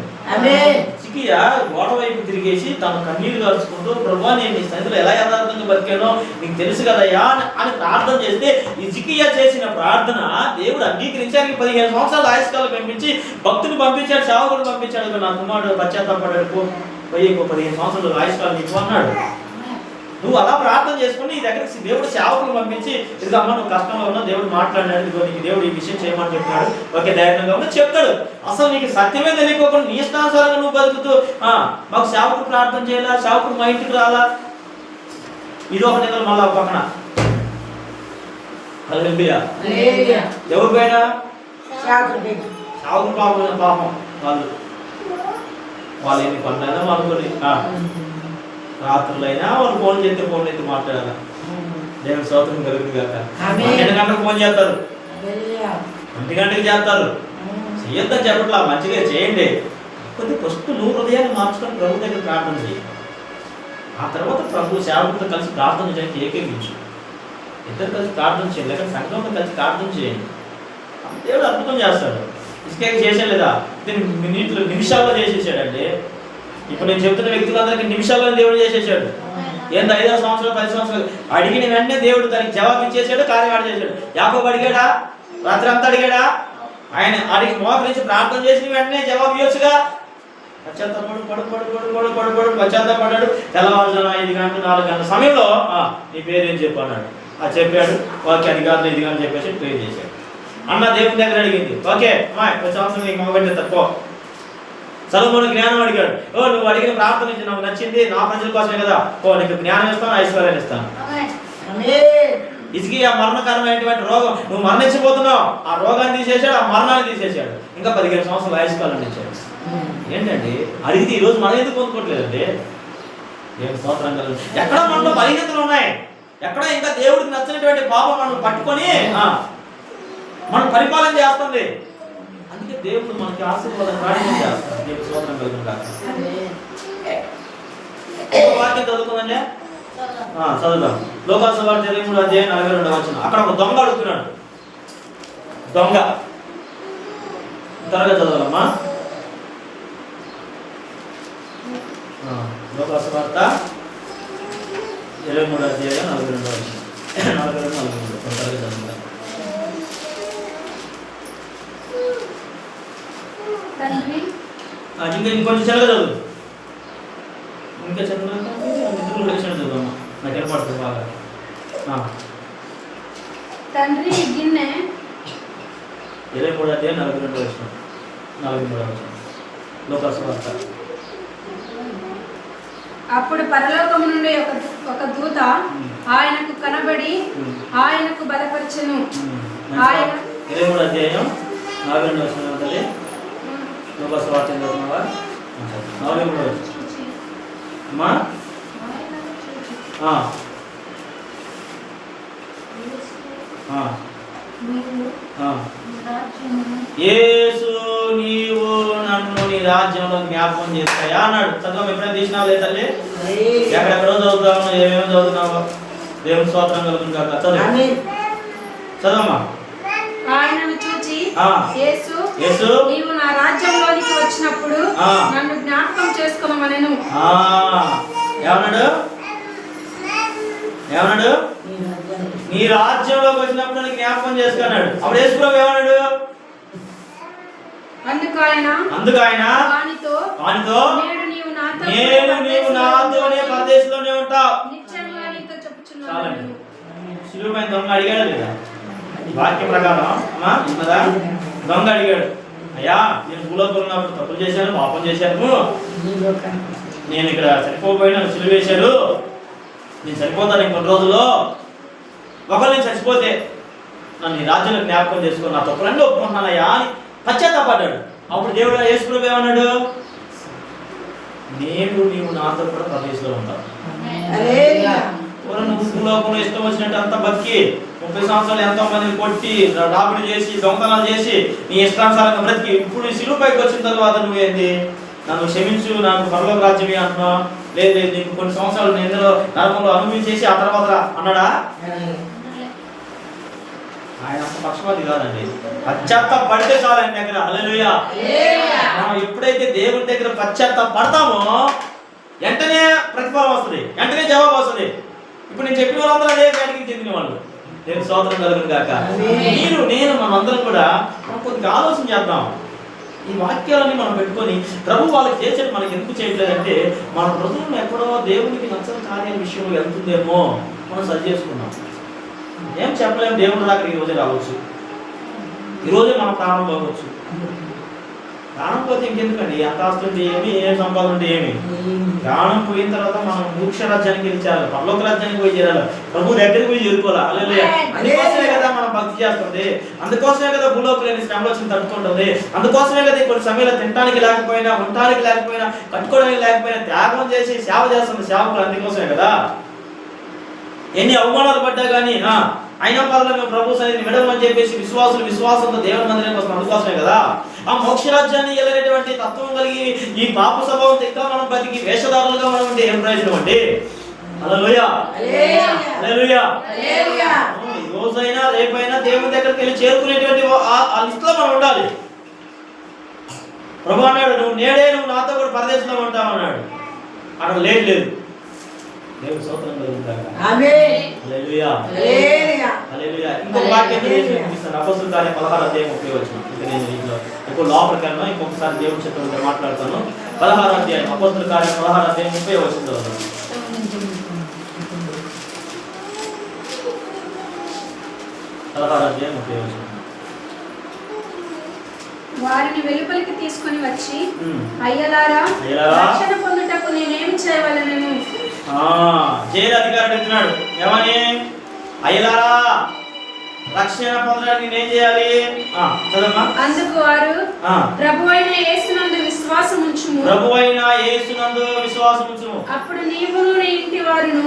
హిజ్కియా గోడ వైపు తిరిగేసి తన కన్నీళ్లు గార్చుకుంటూ, ప్రభువా నేను నీ సన్నిధిలో ఎలా యథార్థంగా బతికానో నీకు తెలుసు కదయ్యా అని ప్రార్థన చేస్తే, హిజ్కియా చేసిన ప్రార్థన దేవుడు అంగీకరించానికి 15 సంవత్సరాలు ఆయుష్కాలం పంపించి భక్తుని పంపించాడు, సేవకుడు పంపించాడు. నా కుమారుడు పశ్చాత్తాపడ్డాడు, 15 సంవత్సరాలు ఆయుష్కాలం నీకు అన్నాడు. నువ్వు అలా ప్రార్థన చేసుకుని నీ దగ్గరికి దేవుడు సేవకులు పంపించి, ఇదిగమ్మా నువ్వు కష్టంలో ఉన్నా దేవుడు మాట్లాడినాడు, ఇదిగో నీకు దేవుడు ఈ విషయం చేయమని చెప్పినాడు, ఓకే ధైర్యంగా ఉన్నా చెప్తాడు. అసలు నీకు సత్యమే తెలియకోకుండా నీ ఇష్టానుసారంగా నువ్వు బతుకుతూ మాకు సేవకుడు ప్రార్థన చేయాలా, సేవకుడు మా ఇంటికి రాలా, ఇది ఒక నిధులు మళ్ళా పక్కన. హల్లెలూయా. ఎవరు పోయినా సేవకుడు పాపం వాళ్ళు ఎన్ని పనులైనా అనుకోని రాత్రులైనా వాళ్ళు ఫోన్ చేస్తే ఫోన్ అయితే మాట్లాడాలి. దేవుని స్తోత్రం కలుగుతుంది కాక. 12 గంటలకు ఫోన్ చేస్తారు, 1 గంటకి చేస్తారు. చేయొద్దని చెప్పట్లా, మంచిగా చేయండి. కొద్దిగా ఫస్ట్ నువ్వు హృదయాన్ని మార్చుకొని ప్రభు దగ్గర ప్రార్థన చేయి. ఆ తర్వాత ప్రభు సేవకులతో కలిసి ప్రార్థన చేయడానికి ఏకీపించు. ఇద్దరు కలిసి ప్రార్థన చేయండి, లేకపోతే సంఘంతో కలిసి ప్రార్థన చేయండి. దేవుడు అద్భుతం చేస్తాడు. ఇసుకేకి చేసాడు లేదా, నిమిషాల్లో చేసేసాడండి. ఇప్పుడు నేను చెప్తున్న వ్యక్తులందరికీ నిమిషాల్లో దేవుడు చేసేసాడు. ఏంది 5 సంవత్సరాలు 10 సంవత్సరాలు అడిగిన వెంటనే దేవుడు దానికి జవాబు ఇచ్చేసాడు, కార్యం చేశాడు. యాకోబు అడిగాడా, రాత్రి అంతా అడిగాడా? ఆయన అడిగి మోకరించి ప్రార్థన చేసిన వెంటనే జవాబు ఇవ్వచ్చుగా. పశ్చాత్తాపడ్డాడు. తెల్లవారుజామున 5 గంటలు 4 గంటల సమయంలో నీ పేరు ఏం చెప్పు అన్నాడు. చెప్పాడు. ఓకే అది కాదు ఇది కాదు చెప్పేసి ప్రే చేశాడు. అన్న దేవుని దగ్గర అడిగింది, ఓకే ప్రతి సంవత్సరం నీకు మొగబెట్టే తక్కువ. సొలొమోను జ్ఞానం అడిగాడు. నువ్వు అడిగిన ప్రార్థన నాకు నచ్చింది, నా ప్రజల కోసమే కదా, నీకు జ్ఞానం ఇస్తాను, ఐశ్వర్యాన్ని ఇస్తాను. హిజ్కియా మరణకరమైనటువంటి రోగం, నువ్వు మరణించిపోతున్నావు, ఆ రోగాన్ని తీసేశాడు, ఆ మరణాన్ని తీసేశాడు. ఇంకా 15 సంవత్సరాలు ఆయుష్కాలం ఇచ్చాడు. ఏంటండి అడిగితే ఈ రోజు మనం ఎందుకు పొందుకోవట్లేదండి? దేవుని స్తోత్రం కలుగు. ఎక్కడ మనలో బలహీనతలు ఉన్నాయి, ఎక్కడ ఇంకా దేవుడికి నచ్చినటువంటి పాపం మనం పట్టుకొని మనం పరిపాలన చేస్తుంది. అందుకే దేవుడు మనకి ఆశీర్వాదం ప్రార్థన చేస్తాడు. దేవుని స్తోత్రం కలుగును. వాక్యం చదువుకుందండి, చదువుదాం. లోకాసు వార్త 23వ అధ్యాయం 42వ వచనం. అక్కడ ఒక దొంగ అడుగుతున్నాడు. దొంగ త్వరగా చదవాలమ్మా. లోకాసు వార్త 23వ అధ్యాయం 42వ వచనం. 42 43 త్వరగా చదువుతాం. ఇంకా ఇంకొంచెం చెరగా చదువు, ఇంకా చదువుదమ్మా, నాకు ఏర్పడుతుంది బాగా. తండ్రి గిన్నె 23వ అధ్యాయం 42వ వచనం. 43వ వచనం లోకాసు వార్త. అప్పుడు పరలోకము నుండి ఒక దూత ఆయనకు కనబడి ఆయనకు బలపరచెను. ఆయన 23వ అధ్యాయం 42వ వచనం ఉంటుంది. లోకాసు వార్త చదువుతున్నావా? 43వ వచనం అమ్మా. యేసు నీవు నన్ను నీ రాజ్యంలో జ్ఞాపకం చేస్తాయా అన్నాడు. చదువు ఎప్పుడైనా తీసినావు లేదు తల్లి? ఎక్కడెక్కడో చదువుతావు, ఏమేమి చదువుతున్నావు? దేవుని స్తోత్రం కలుగును కాక. చదువు చదవమ్మా. ఆయనను చూచి యేసు నీవు నా రాజ్యంలోనికి వచ్చినప్పుడు నన్ను జ్ఞాపకం చేసుకోమనెను. ఏమన్నాడు? ఏమన్నాడు? నీ రాజ్యంలోకి వచ్చినప్పుడు నీకు జ్ఞాపకం చేసుకున్నాడు. అప్పుడు యేసు ప్రభు ఏమన్నాడు? అందుకు ఆయన వానితో నేడు నీవు నాతోనే పరదేశంలోనే ఉంటావు. చాలండి. సులువైన దొంగ అడిగాడు లేదా? ఈ వాక్యం ప్రకారం అమ్మా ఉన్నదా? దొంగ అడిగాడు, అయ్యా నేను భూలోకంలో ఉన్నప్పుడు తప్పులు చేశాను, పాపం చేశాను, నేను ఇక్కడ చనిపోకపోయినా సిలువ వేశాడు, నేను చనిపోతాను ఇంకొన్ని రోజుల్లో, ఒకవేళ నేను చచ్చిపోతే నన్ను ఈ రాజ్యంలో జ్ఞాపకం చేసుకుని నా తప్పులన్నీ ఒప్పుకుంటున్నానయ్యా అని పశ్చాత్తాపడ్డాడు. అప్పుడు దేవుడు యేసు ప్రభు ఏమన్నాడు? నేడు నీవు నాతో కూడా ప్రదేశంలో ఉంటావు. నువ్వు భూలోకంలో ఇష్టం వచ్చినట్టు అంత బతికి 30 సంవత్సరాలు ఎంతో మందిని కొట్టి రాబడి చేసి దొంగతనాలు చేసి నీ ఇష్టానుసారంగా బ్రతికి ఇప్పుడు నీ సిలువపైకి వచ్చిన తర్వాత నువ్వేంది నన్ను క్షమించు, నాకు పరలోక రాజ్యమే అంటున్నావు. లేదు నీకు కొన్ని సంవత్సరాలు నేను ఎందులో నరకంలో అనుభవించేసి ఆ తర్వాత అన్నాడా? ఆయన అంత పక్షపాతి కాదండి. పశ్చాత్తాపడితే చాలు ఆయన దగ్గర. హల్లెలూయా. మనం ఎప్పుడైతే దేవుని దగ్గర పశ్చాత్తాపడతామో వెంటనే ప్రతిఫలం వస్తుంది, వెంటనే జవాబు వస్తుంది. ఇప్పుడు నేను చెప్పిన వాళ్ళందరూ అదే కేటగిరీకి చెందిన వాళ్ళు. నేను స్తోత్రం కలుగును గాక. మీరు నేను మనందరం కూడా మనం కొద్దిగా ఆలోచన చేద్దాం. ఈ వాక్యాలని మనం పెట్టుకొని ప్రభు వాళ్ళకి చేసేది మనకి ఎందుకు చేయట్లేదంటే మన హృదయం ఎక్కడో దేవునికి నచ్చని కార్యాల విషయంలో వెళ్తుందేమో మనం సరి చేసుకున్నాం. ఏం చెప్పలేము. దేవుడు దగ్గర ఈరోజే రావచ్చు, ఈరోజే మన ప్రాణం పోవచ్చు. ప్రాణం పోతే ఇంకెందుకండి? ఎంత ఆస్తుంటే ఏమి, ఏం సంపాదన ఉంటే ఏమి? ప్రాణం పోయిన తర్వాత మనం మోక్ష రాజ్యానికి వెళ్ళి చేరాలి, పరలోక రాజ్యానికి పోయి చేరాలి, ప్రభు దగ్గరికి పోయి చేరుకోవాలి. హల్లెలూయా. అందుకోసమే కదా మనం భక్తి చేస్తుంది, అందుకోసమే కదా భూలోకంలోని శ్రమలు వచ్చి తట్టుకుంటుంది, అందుకోసమే కదా కొన్ని సమయంలో తినడానికి లేకపోయినా, ఉండటానికి లేకపోయినా, కట్టుకోవడానికి లేకపోయినా త్యాగం చేసి సేవ చేస్తుంది సేవకులు. అందుకోసమే కదా ఎన్ని అవమానాలు పడ్డా కానీ అయినా పర్లేదు ప్రభు సన్నిధిని విడవని చెప్పేసి విశ్వాసంతో దేవుని మందిరానికి వస్తాం. అందుకోసమే కదా ఆ మోక్షరాజ్యాన్ని వెళ్ళేటువంటి తత్వం కలిగి ఈ పాప స్వభావం ఇంకా మనం బతికి వేషధారులుగా మనం ఉంటే ఏం ప్రయోజనం అండి? హల్లెలూయా. హల్లెలూయా. ఈ రోజైనా రేపైనా దేవుని దగ్గరికి వెళ్ళి చేరుకునేటువంటి ఆ లిస్టులో మనం ఉండాలి. ప్రభు అన్నాడు, నువ్వు నాతో కూడా పరదేశంలో ఉంటావు అన్నాడు. అక్కడ లేదు. దేవుని స్తోత్రం కలుగుగాక. ఆమేన్. హల్లెలూయా. హల్లెలూయా. ఇంకొక వాక్యం చూపిస్తాను. అపోస్తలుల కార్యం 16వ అధ్యాయం 30వ వచనం. నేను దీంట్లో ఎక్కువ లోపలికి వెళ్ళను, ఇంకొకసారి దేవుని చిత్తంతో మాట్లాడతాను. 16వ అధ్యాయం అపోస్తలుల కార్యం 16వ అధ్యాయం 30వ వచనంలో 16వ అధ్యాయం 30వ వచనం. వారిని వెలుపలికి తీసుకొని వచ్చి అయ్యలారా రక్షణ పొందుటకు నేనేం చేయవలెను? జైలు అధికారుడు చెప్తున్నాడు ఏమని? అయ్యలారా రక్షణ పొందడానికి నేనేం చేయాలి? చదమ్మా. అందుకు వారు ప్రభువైన యేసునందు విశ్వాసం ఉంచుము. అప్పుడు నీవును నీ ఇంటి వారును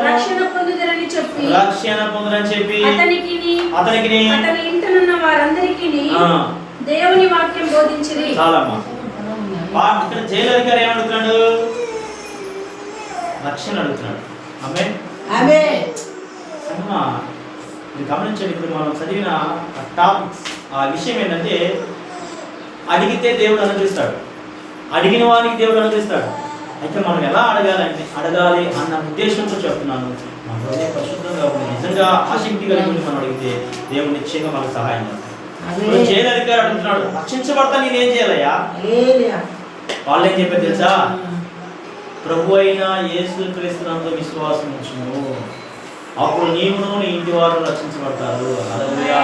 రక్షణ పొందుదరని చెప్పి అతనికి అతని ఇంటనున్న వారందరికీ దేవుని వాక్యం బోధించిరి. చాలమ్మా. ఇక్కడ జైలు అధికారి ఏమడుగుతున్నాడు? రక్షణ అడుగుతున్నాడు. ఆమేన్. మీరు గమనించండి, ఇప్పుడు మనం చదివిన టాపిక్స్ ఆ విషయం ఏంటంటే అడిగితే దేవుడు అనుగ్రహిస్తాడు, అడిగిన వారికి దేవుడు అనుగ్రహిస్తాడు. అయితే మనం ఎలా అడగాలి అన్న ఉద్దేశంతో చెప్తున్నాను. మన హృదయం పరిశుద్ధంగా ఉంది, నిజంగా ఆసక్తి కలిగి మనం అడిగితే దేవుడు నిశ్చయంగా మనకు సహాయం చేస్తాడు. జైలు అధికారి అడుగుతున్నాడు, రక్షించబడతా నేనేం చేయాలయ్యా? వాళ్ళు ఏం చెప్పారు తెలుసా? ప్రభు అయిన యేసుక్రీస్తునందు విశ్వాసం ఉంచుము, అప్పుడు నీవును నీ ఇంటి వారు రక్షించబడతారు. హల్లెలూయా.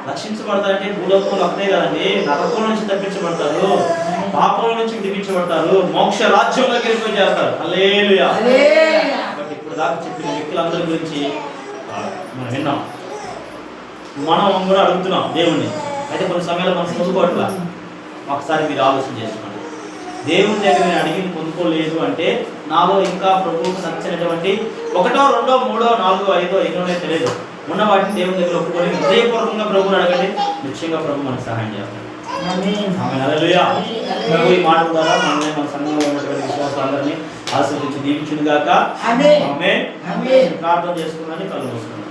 రక్షించబడతారంటే భూలోకంలో ఒకటే కదండి, నరకం నుంచి తప్పించబడతారు, పాపం నుంచి విడిపించబడతారు, మోక్ష రాజ్యంలోకి వెళ్ళిపోయి చేస్తారు. హల్లెలూయా. బట్ ఇప్పుడు దాకా చెప్పిన వ్యక్తులందరి గురించి మనం విన్నాం, మనం కూడా అడుగుతున్నాం దేవుణ్ణి. అయితే కొన్ని సమయాల్లో మనం పొందుకోవట్లా. ఒకసారి మీరు ఆలోచన చేసుకోండి. దేవుని దగ్గర నేను అడిగి పొందుకోలేదు అంటే నాలో ఇంకా ప్రభువుకు నచ్చినటువంటి 1, 2, 3, 4, 5 ఎన్నోనే తెలియదు. ఉన్న వాటిని దేవుని దగ్గర ఒప్పుకొని హృదయపూర్వకంగా ప్రభువుని అడగండి, నిశ్చయంగా ప్రభు మనకు సహాయం చేస్తాడు. ఆమేన్. హల్లెలూయా. ప్రభు ఈ మాట ద్వారా మనల్ని మన సంఘంలో ఉన్నటువంటి విశ్వాసాలందరినీ ఆశీర్వదించి దీవించును గాక. ఆమేన్. ప్రార్థన చేసుకున్నాను. కళ్ళు మూసుకున్నాను.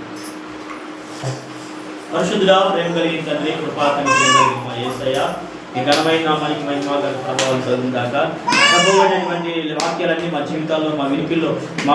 పరిశుద్ధుడా, ప్రేమ కలిగిన తండ్రి, కృపా కనికరం కలిగిన మా యేసయ్య, ఈ ఘనమైన నామానికి మహిమ ప్రభావం కలుగును గాక. ప్రభువైనటువంటి వాక్యాలన్నీ మా జీవితాల్లో, మా వినికిల్లో, మా